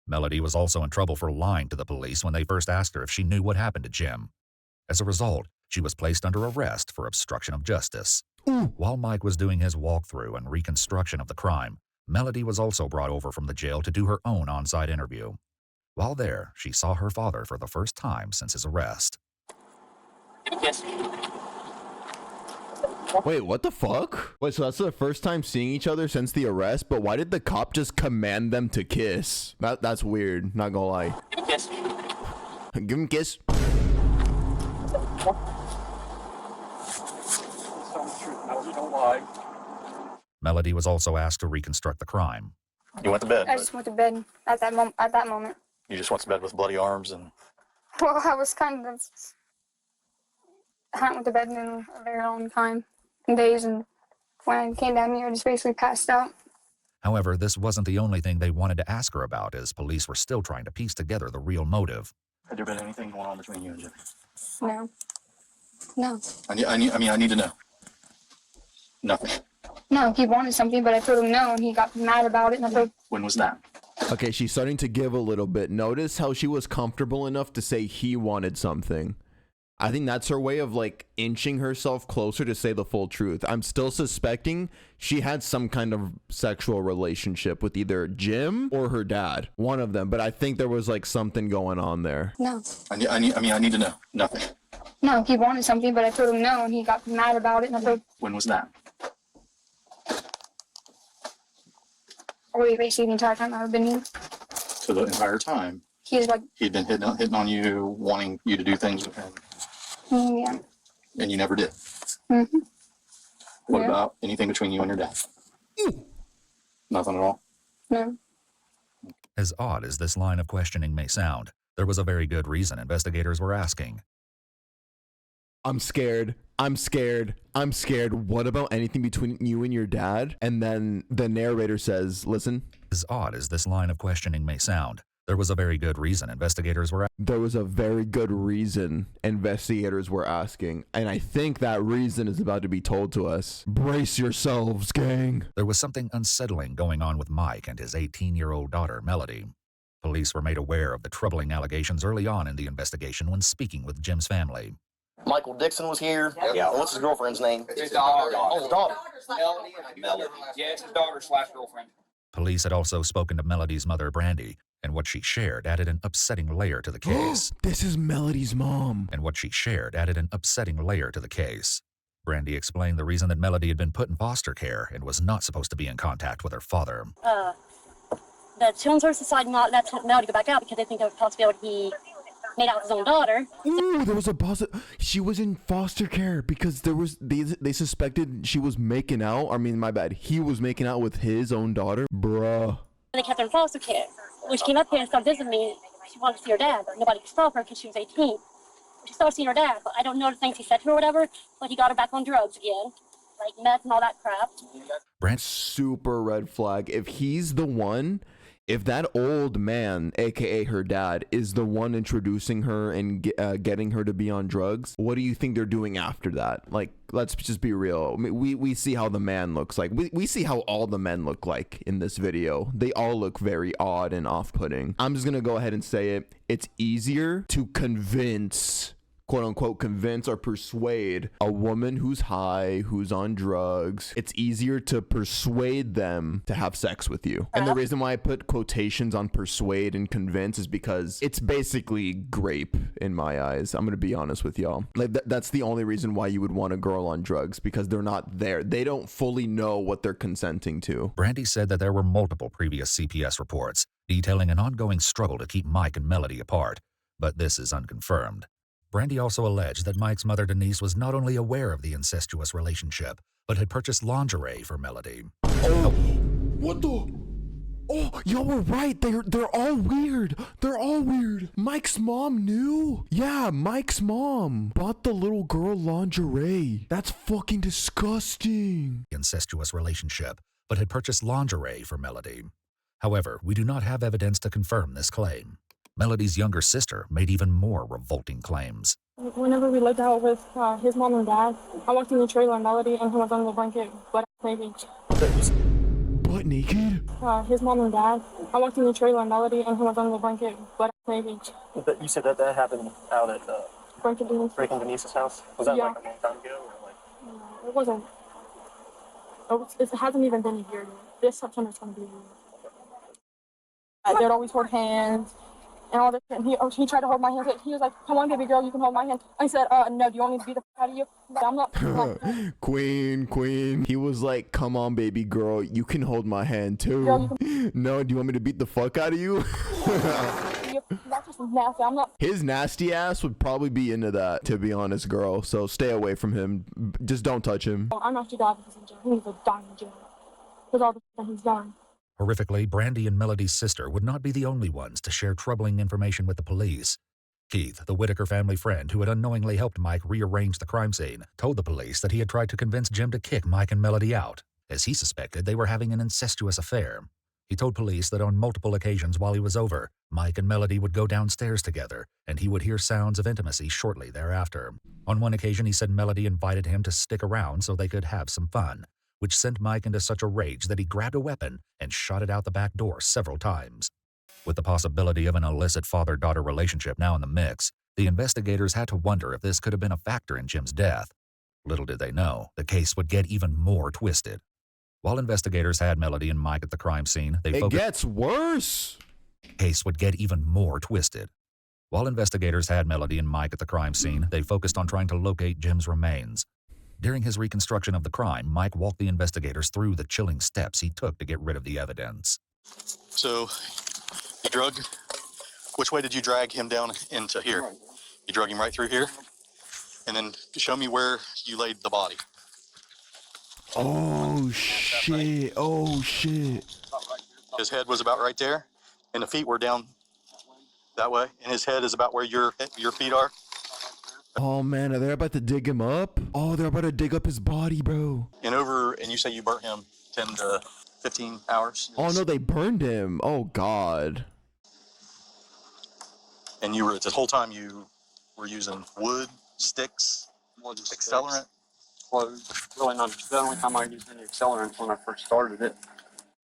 Melody was also in trouble for lying to the police when they first asked her if she knew what happened to Jim. As a result, she was placed under arrest for obstruction of justice. While Mike was doing his walkthrough and reconstruction of the crime, Melody was also brought over from the jail to do her own on-site interview. While there, she saw her father for the first time since his arrest. Wait, what the fuck? Wait, so that's the first time seeing each other since the arrest, but why did the cop just command them to kiss? That's weird, not gonna lie. Give him a kiss. Give him a kiss. Don't lie. Melody was also asked to reconstruct the crime. You went to bed. I just went to bed at that moment. You just went to bed with bloody arms and... Well, I was kind of... I hadn't went to bed in a very long time, days, and when I came down here, I just basically passed out. However, this wasn't the only thing they wanted to ask her about, as police were still trying to piece together the real motive. Had there been anything going on between you and Jimmy? No. No. I need to know. Nothing. No, he wanted something, but I told him no, and he got mad about it. And I told When was that? Okay, she's starting to give a little bit. Notice how she was comfortable enough to say he wanted something. I think that's her way of like inching herself closer to say the full truth. I'm still suspecting she had some kind of sexual relationship with either Jim or her dad, one of them. But I think there was like something going on there. no. I need to know. Nothing. No, he wanted something, but I told him no, and he got mad about it. And I told When was that? Or basically the entire time I've been here. So the entire time He's like, he'd been hitting on you, wanting you to do things with him, yeah. and you never did. Mm-hmm. What Yeah. about anything between you and your dad? Nothing at all. No. As odd as this line of questioning may sound, there was a very good reason investigators were asking. I'm scared. I'm scared. I'm scared. What about anything between you and your dad? And then the narrator says, listen. As odd as this line of questioning may sound, there was a very good reason investigators were There was a very good reason investigators were asking. And I think that reason is about to be told to us. Brace yourselves, gang. There was something unsettling going on with Mike and his 18-year-old daughter, Melody. Police were made aware of the troubling allegations early on in the investigation when speaking with Jim's family. Michael Dixon was here. Yeah. What's his girlfriend's name? His daughter. Oh, his daughter. Melody. Yeah, it's his daughter/girlfriend. Police had also spoken to Melody's mother, Brandy, and what she shared added an upsetting layer to the case. This is Melody's mom. And what she shared added an upsetting layer to the case. Brandy explained the reason that Melody had been put in foster care and was not supposed to be in contact with her father. The Children's Services decided not to let Melody go back out because they think there was a possibility he made out with his own daughter. Ooh, there was a she was in foster care because they suspected she was making out. I mean, my bad. He was making out with his own daughter. Bruh. They kept her in foster care. When she came up here and started visiting me, she wanted to see her dad, but nobody could stop her because she was 18. She started seeing her dad, but I don't know the things he said to her or whatever, but he got her back on drugs again, like meth and all that crap. Super red flag. If he's the one, if that old man, aka her dad, is the one introducing her and getting her to be on drugs, what do you think they're doing after that? Like, let's just be real. I mean, we see how the man looks like. We see how all the men look like in this video. They all look very odd and off-putting. I'm just gonna go ahead and say it. It's easier to convince, quote unquote, convince or persuade a woman who's high, who's on drugs. It's easier to persuade them to have sex with you. And the reason why I put quotations on persuade and convince is because it's basically grape in my eyes. I'm gonna be honest with y'all. Like that's the only reason why you would want a girl on drugs, because they're not there. They don't fully know what they're consenting to. Brandy said that there were multiple previous CPS reports detailing an ongoing struggle to keep Mike and Melody apart, but this is unconfirmed. Brandy also alleged that Mike's mother, Denise, was not only aware of the incestuous relationship, but had purchased lingerie for Melody. Oh, what the? Oh, y'all were right. They're all weird. They're all weird. Mike's mom knew? Yeah, Mike's mom bought the little girl lingerie. That's fucking disgusting. Incestuous relationship, but had purchased lingerie for Melody. However, we do not have evidence to confirm this claim. Melody's younger sister made even more revolting claims. Whenever we lived out with his mom and dad, I walked in the trailer and Melody and he was under the blanket, butt naked. Butt naked? His mom and dad, I walked in the trailer and Melody and he was under the blanket, butt naked. But you said that happened out at Breaking Denise's house? Was that like a long time ago? Or like... No, it wasn't. It hasn't even been a year yet. This September's going to be a year. They'd always hold hands and all this. And he tried to hold my hand. He was like, "Come on, baby girl, you can hold my hand." I said, "No. Do you want me to beat the fuck out of you?" I'm not. Queen. He was like, "Come on, baby girl, you can hold my hand too." No, do you want me to beat the fuck out of you? That's just nasty. I'm not. His nasty ass would probably be into that, to be honest, girl. So stay away from him. Just don't touch him. I'm actually glad he's in jail. He needs to die in jail with all the shit that he's done. Horrifically, Brandy and Melody's sister would not be the only ones to share troubling information with the police. Keith, the Whitaker family friend who had unknowingly helped Mike rearrange the crime scene, told the police that he had tried to convince Jim to kick Mike and Melody out, as he suspected they were having an incestuous affair. He told police that on multiple occasions while he was over, Mike and Melody would go downstairs together, and he would hear sounds of intimacy shortly thereafter. On one occasion, he said Melody invited him to stick around so they could have some fun, which sent Mike into such a rage that he grabbed a weapon and shot it out the back door several times. With the possibility of an illicit father-daughter relationship now in the mix, the investigators had to wonder if this could have been a factor in Jim's death. Little did they know, the case would get even more twisted. While investigators had Melody and Mike at the crime scene, It gets worse. Case would get even more twisted. While investigators had Melody and Mike at the crime scene, they focused on trying to locate Jim's remains. During his reconstruction of the crime, Mike walked the investigators through the chilling steps he took to get rid of the evidence. So, which way did you drag him down into here? You drug him right through here? And then show me where you laid the body. Oh, shit. Oh, shit. His head was about right there, and the feet were down that way, and his head is about where your feet are. Oh, man, are they about to dig him up? Oh, they're about to dig up his body, bro. And you say you burnt him 10 to 15 hours? Oh, no, they burned him. Oh, God. And this whole time you were using wood, sticks, accelerant? Clothes. Really not the only time I used any accelerants when I first started it.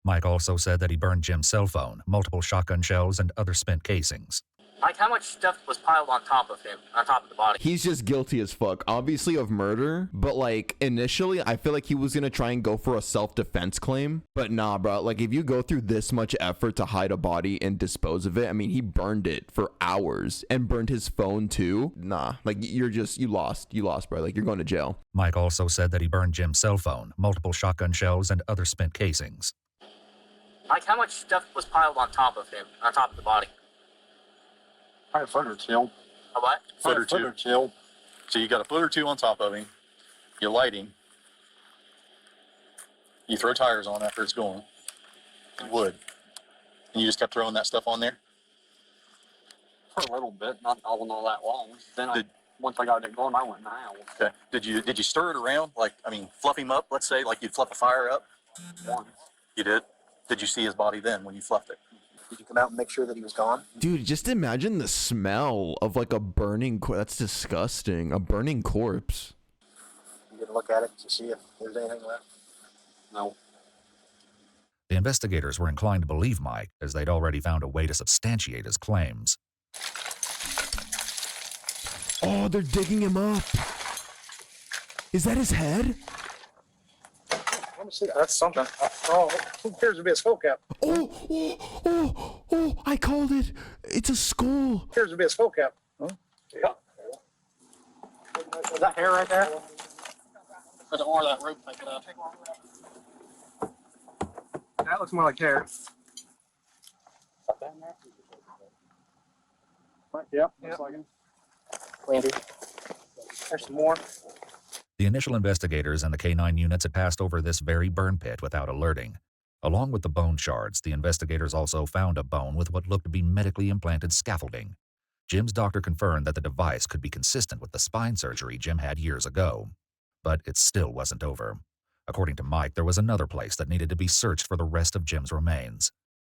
Mike also said that he burned Jim's cell phone, multiple shotgun shells, and other spent casings. Like, how much stuff was piled on top of him, on top of the body? He's just guilty as fuck, obviously of murder, but like initially I feel like he was gonna try and go for a self-defense claim, but nah, bro. Like if you go through this much effort to hide a body and dispose of it, I mean, he burned it for hours and burned his phone too. Nah, like you lost, bro. Like you're going to jail. Mike also said that he burned Jim's cell phone, multiple shotgun shells, and other spent casings. Like, how much stuff was piled on top of him, on top of the body? Probably a foot or two. A what? Foot or two. So you got a foot or two on top of him. You light him. You throw tires on after it's going. Wood. And you just kept throwing that stuff on there? For a little bit, not all that long. Then once I got it going, I went in the house. Okay. Did you stir it around? Fluff him up, let's say, like you'd fluff a fire up? Once. You did? Did you see his body then when you fluffed it? Did you come out and make sure that he was gone? Dude, just imagine the smell of like a burning that's disgusting. A burning corpse. You get a look at it to see if there's anything left? No. The investigators were inclined to believe Mike, as they'd already found a way to substantiate his claims. Oh, they're digging him up. Is that his head? Let me see. That's something. Oh, it appears to be a skull cap. Oh, I called it. It's a skull. Appears to be a skull cap. Huh? Yeah. Is that hair right there? Or the more of that rope I could have. That looks more like hair. Yep. Looks like him. Landry. There's some more. The initial investigators and the K-9 units had passed over this very burn pit without alerting. Along with the bone shards, the investigators also found a bone with what looked to be medically implanted scaffolding. Jim's doctor confirmed that the device could be consistent with the spine surgery Jim had years ago. But it still wasn't over. According to Mike, there was another place that needed to be searched for the rest of Jim's remains.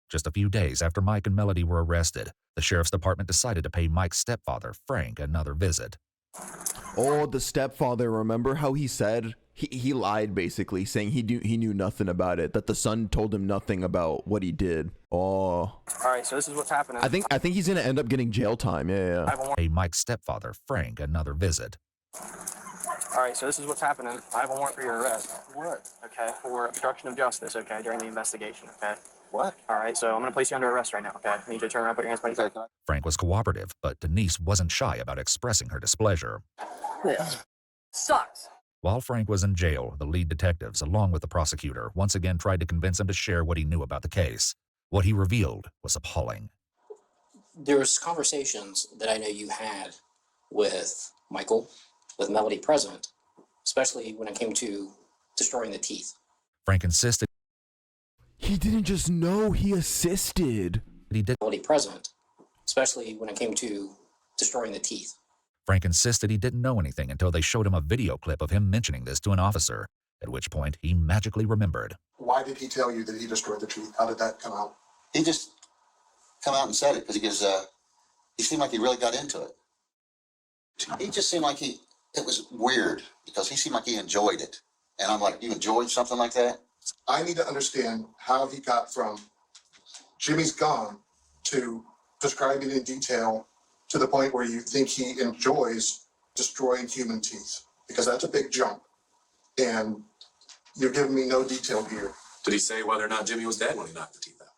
Just a few days after Mike and Melody were arrested, the sheriff's department decided to pay Mike's stepfather, Frank, another visit. Oh, the stepfather, remember how he said he lied, basically saying he knew nothing about it, that the son told him nothing about what he did. Oh. All right, so this is what's happening. I think he's gonna end up getting jail time. Yeah. Pay Mike's stepfather, Frank, another visit. All right, so this is what's happening. I have a warrant for your arrest. What? Okay, for obstruction of justice, okay, during the investigation, okay? What? All right, so I'm going to place you under arrest right now, okay? I need you to turn around, put your hands behind your back. Frank was cooperative, but Denise wasn't shy about expressing her displeasure. This sucks. While Frank was in jail, the lead detectives, along with the prosecutor, once again tried to convince him to share what he knew about the case. What he revealed was appalling. There's conversations that I know you had with Michael, with Melody present, especially when it came to destroying the teeth. Frank insisted he didn't just know, he assisted. He did. Melody present, especially when it came to destroying the teeth. Frank insisted he didn't know anything until they showed him a video clip of him mentioning this to an officer. at which point he magically remembered. Why did he tell you that he destroyed the teeth? How did that come out? He just come out and said it because he seemed like he really got into it. He just seemed like it was weird because he seemed like he enjoyed it. And I'm like, you enjoyed something like that? I need to understand how he got from Jimmy's gone to describing in detail to the point where you think he enjoys destroying human teeth, because that's a big jump. And you're giving me no detail here. Did he say whether or not Jimmy was dead when he knocked the teeth out?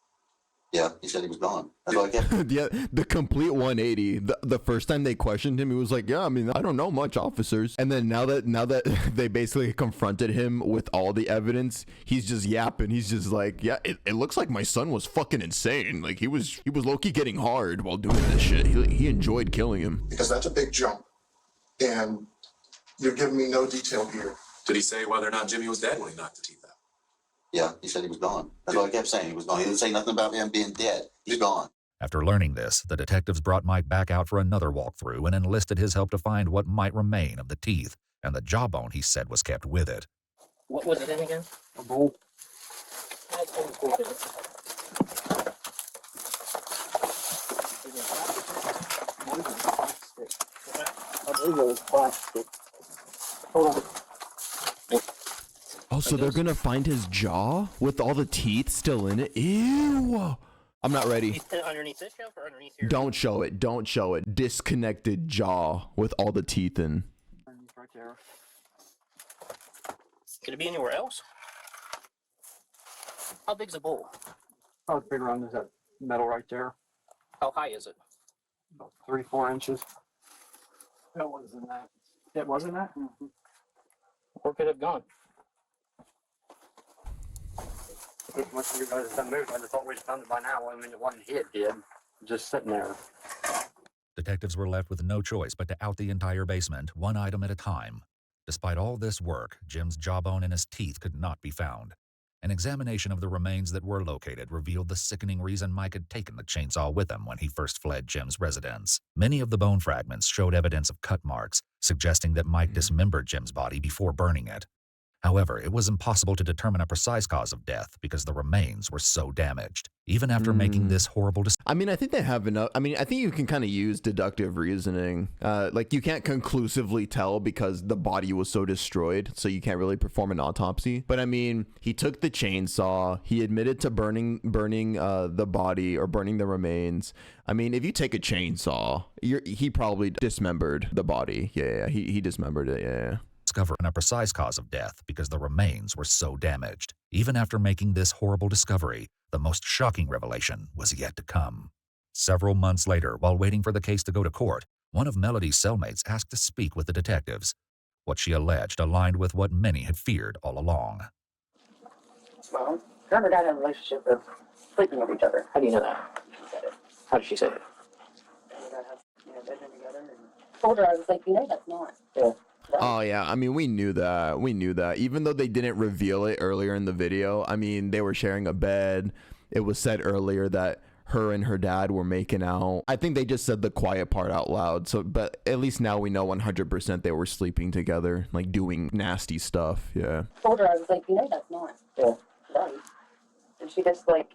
Yeah, he said he was gone. That's all I get. Yeah, the complete 180. The first time they questioned him, he was like, yeah, I mean, I don't know much, officers. And then now that they basically confronted him with all the evidence, he's just yapping. He's just like, yeah, it looks like my son was fucking insane. Like he was low-key getting hard while doing this shit. He enjoyed killing him. Because that's a big jump. And you're giving me no detail here. Did he say whether or not Jimmy was dead when he knocked the teeth out? Yeah, he said he was gone. That's all I kept saying. He was gone. He didn't say nothing about him being dead. He's gone. After learning this, the detectives brought Mike back out for another walkthrough and enlisted his help to find what might remain of the teeth and the jawbone he said was kept with it. What was it in again? A bull. Hold on. Oh, so they're gonna find his jaw with all the teeth still in it? Ew! I'm not ready. Underneath this shelf or underneath here? Don't show it. Don't show it. Disconnected jaw with all the teeth in. Right there. Could it be anywhere else? How big's a bull? Oh, it's big around that metal right there. How high is it? About 3-4 inches. That wasn't that. It wasn't that? Mm-hmm. Where could it have gone? Once you guys have moved, I just thought we'd found it by now. I mean, it wasn't hit, did. Just sitting there. Detectives were left with no choice but to out the entire basement, one item at a time. Despite all this work, Jim's jawbone and his teeth could not be found. An examination of the remains that were located revealed the sickening reason Mike had taken the chainsaw with him when he first fled Jim's residence. Many of the bone fragments showed evidence of cut marks, suggesting that Mike dismembered Jim's body before burning it. However, it was impossible to determine a precise cause of death because the remains were so damaged. Even after making this horrible decision. I mean, I think they have enough. I mean, I think you can kind of use deductive reasoning. Like, you can't conclusively tell because the body was so destroyed, so you can't really perform an autopsy. But I mean, he took the chainsaw. He admitted to burning the body or burning the remains. I mean, if you take a chainsaw, he probably dismembered the body. Yeah, he dismembered it. Yeah. Discover a precise cause of death because the remains were so damaged. Even after making this horrible discovery, the most shocking revelation was yet to come. Several months later, while waiting for the case to go to court, one of Melody's cellmates asked to speak with the detectives. What she alleged aligned with what many had feared all along. Well, her and her dad had a relationship of sleeping with each other. How do you know that? How did she say it? Told her, I was like, that's not. Yeah. Oh yeah, I mean, we knew that. Even though they didn't reveal it earlier in the video, I mean, they were sharing a bed. It was said earlier that her and her dad were making out. I think they just said the quiet part out loud. So, but at least now we know 100% they were sleeping together, like doing nasty stuff. Yeah. Told her, I was like, that's not. Yeah. Right. And she just like.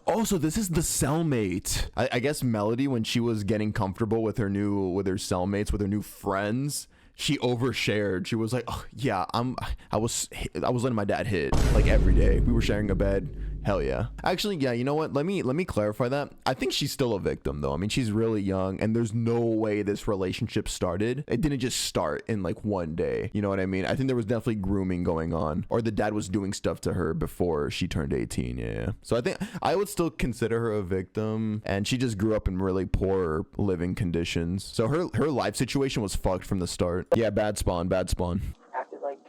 Oh, so this is the cellmate. I guess Melody, when she was getting comfortable with her cellmates, with her new friends, she overshared. She was like, oh, yeah, I was letting my dad hit like every day. We were sharing a bed. Hell yeah. Actually, yeah, you know what? Let me clarify that. I think she's still a victim though. I mean, she's really young and there's no way this relationship started. It didn't just start in like one day. You know what I mean? I think there was definitely grooming going on, or the dad was doing stuff to her before she turned 18. Yeah. So I think I would still consider her a victim, and she just grew up in really poor living conditions. So her life situation was fucked from the start. Yeah, bad spawn. Acted like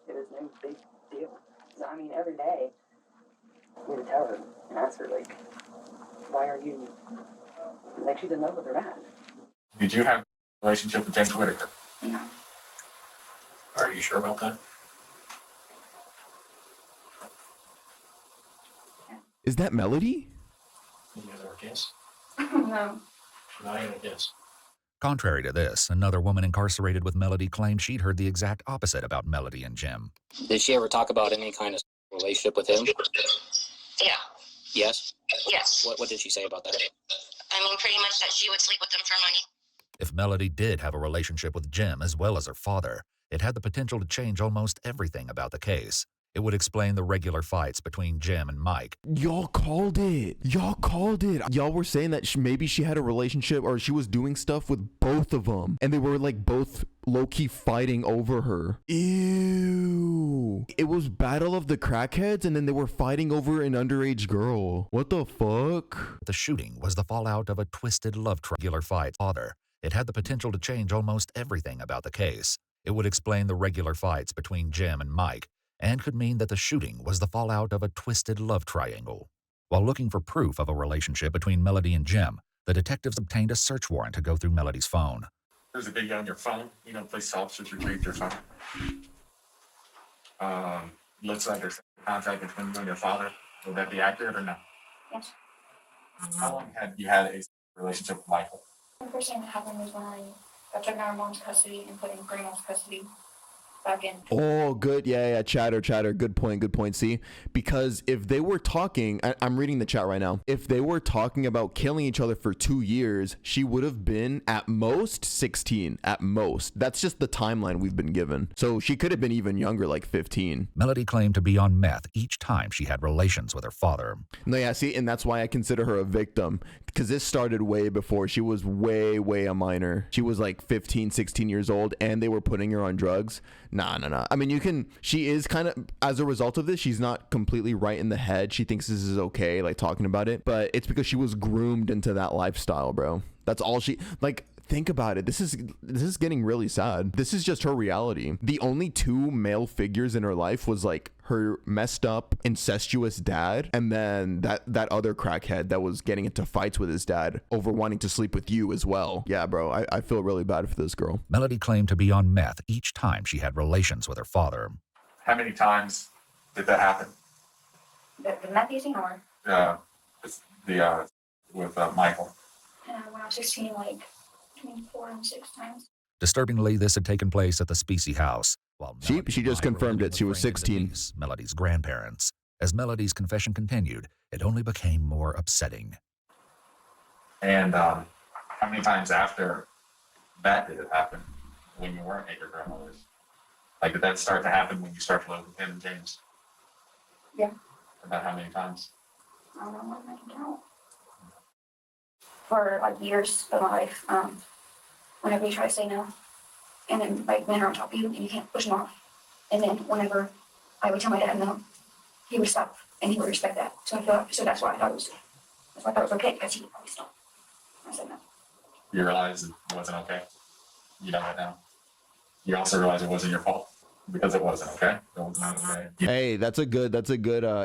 it was no big deal. I mean, every day we would tell her and ask her, like, why are you, like, she's in love with her dad. Did you have a relationship with James Whitaker? No. Are you sure about that? Is that Melody? You guys ever kiss? No. Not even a kiss. Contrary to this, another woman incarcerated with Melody claimed she'd heard the exact opposite about Melody and Jim. Did she ever talk about any kind of relationship with him? Yeah. Yes? Yes. What did she say about that? I mean, pretty much that she would sleep with them for money. If Melody did have a relationship with Jim as well as her father, it had the potential to change almost everything about the case. It would explain the regular fights between Jim and Mike. Y'all called it. Y'all called it. Y'all were saying that maybe she had a relationship or she was doing stuff with both of them. And they were like both low-key fighting over her. Ew. It was Battle of the Crackheads and then they were fighting over an underage girl. What the fuck? The shooting was the fallout of a twisted love triangular fight. Father. It had the potential to change almost everything about the case. It would explain the regular fights between Jim and Mike, and could mean that the shooting was the fallout of a twisted love triangle. While looking for proof of a relationship between Melody and Jim, the detectives obtained a search warrant to go through Melody's phone. There's a video on your phone. You know, police officers retrieved your phone. Looks like there's contact between you and your father. Would that be accurate or no? Yes. How long had you had a relationship with Michael? The first thing that happened was when I got taken out of mom's custody and put in grandma's custody. Oh, good. Yeah, chatter. Good point. See, because if they were talking, I'm reading the chat right now. If they were talking about killing each other for 2 years, she would have been at most 16, at most. That's just the timeline we've been given. So she could have been even younger, like 15. Melody claimed to be on meth each time she had relations with her father. No, yeah, see, and that's why I consider her a victim, because this started way before. She was way a minor. She was like 15, 16 years old, and they were putting her on drugs. Nah. I mean, she is kind of, as a result of this, she's not completely right in the head. She thinks this is okay, like talking about it, but it's because she was groomed into that lifestyle, bro. That's all she, like, think about it. This is getting really sad. This is just her reality. The only two male figures in her life was like her messed up incestuous dad and then that other crackhead that was getting into fights with his dad over wanting to sleep with you as well. Yeah, bro, I feel really bad for this girl. Melody claimed to be on meth each time she had relations with her father. How many times did that happen? The meth using or? With Michael. When I was 16, like between 4 and 6 times. Disturbingly, this had taken place at the Specie house. While she just confirmed it. She was 16. Melody's grandparents. As Melody's confession continued, it only became more upsetting. And how many times after that did it happen when you weren't at your grandmother's? Like, did that start to happen when you started to live with him and James? Yeah. About how many times? I don't know what I can count. For like years of my life, whenever you try to say no, and then like men are on top of you and you can't push them off, and then whenever I would tell my dad no, he would stop and he would respect that. So that's why I thought it was okay, because he always stopped. I said no. You realize it wasn't okay? You know that now? You also realize it wasn't your fault? Because it wasn't okay. It was not okay. Hey, that's a good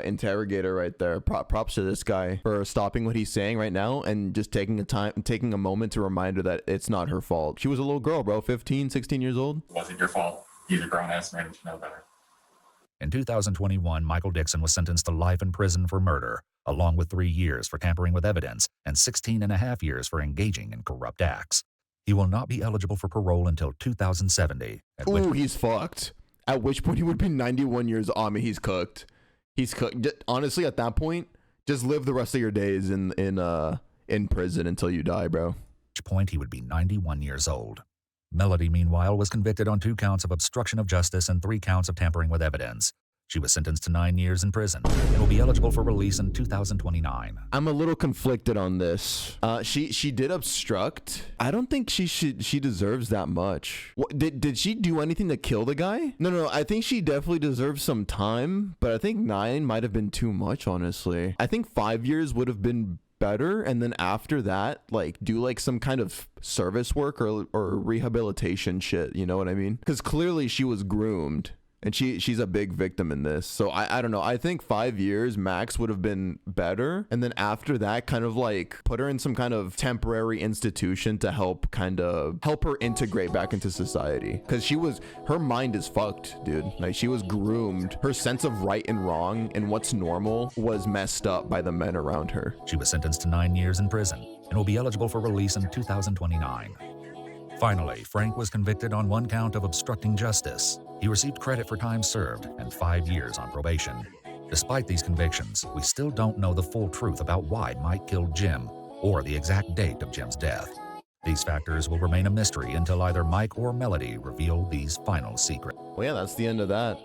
interrogator right there. Props to this guy for stopping what he's saying right now and just taking a moment to remind her that it's not her fault. She was a little girl, bro, 15, 16 years old. It wasn't your fault. He's a grown-ass man, you know better. In 2021, Michael Dixon was sentenced to life in prison for murder, along with 3 years for tampering with evidence and 16.5 years for engaging in corrupt acts. He will not be eligible for parole until 2070. Ooh, he's fucked. At which point he would be 91 years old. I mean, he's cooked. He's cooked. Honestly, at that point, just live the rest of your days in prison until you die, bro. At which point he would be 91 years old. Melody, meanwhile, was convicted on 2 counts of obstruction of justice and 3 counts of tampering with evidence. She was sentenced to 9 years in prison and will be eligible for release in 2029. I'm a little conflicted on this. She did obstruct. I don't think she deserves that much. What, did she do anything to kill the guy? No. I think she definitely deserves some time, but I think 9 might have been too much, honestly. I think 5 years would have been better, and then after that, like, do like some kind of service work or rehabilitation shit, you know what I mean? Because clearly she was groomed. And she's a big victim in this. So I don't know. I think 5 years max would have been better. And then after that, kind of like put her in some kind of temporary institution to help her integrate back into society. Because her mind is fucked, dude. Like, she was groomed. Her sense of right and wrong and what's normal was messed up by the men around her. She was sentenced to 9 years in prison and will be eligible for release in 2029. Finally, Frank was convicted on one count of obstructing justice. He received credit for time served and 5 years on probation. Despite these convictions, we still don't know the full truth about why Mike killed Jim or the exact date of Jim's death. These factors will remain a mystery until either Mike or Melody reveal these final secrets. Well, yeah, that's the end of that.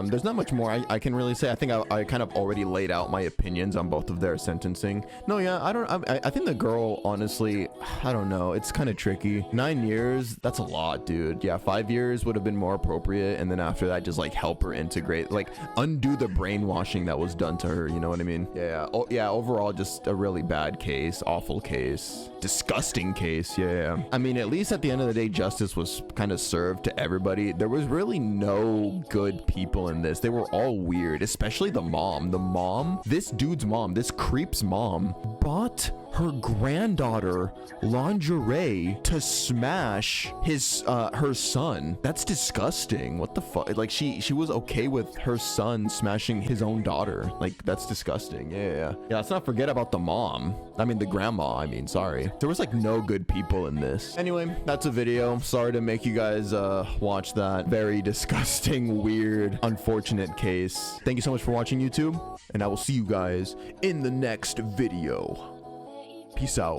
There's not much more I can really say. I think I kind of already laid out my opinions on both of their sentencing. No, yeah, I think the girl, honestly, I don't know. It's kind of tricky. 9 years, that's a lot, dude. Yeah, 5 years would have been more appropriate. And then after that, just like help her integrate, like undo the brainwashing that was done to her. You know what I mean? Yeah. Oh, yeah. Overall, just a really bad case, awful case, disgusting case. Yeah. I mean, at least at the end of the day, justice was kind of served to everybody. There was really no good people in this. They were all weird, especially the mom. This dude's mom, this creep's mom, bought her granddaughter lingerie to smash his her son. That's disgusting. What the fuck? Like she was okay with her son smashing his own daughter. Like that's disgusting. Yeah. Let's not forget about the mom. I mean the grandma. Sorry. There was like no good people in this. Anyway, that's a video. Sorry to make you guys watch that very disgusting, weird, unfortunate case. Thank you so much for watching, YouTube, and I will see you guys in the next video. Peace out.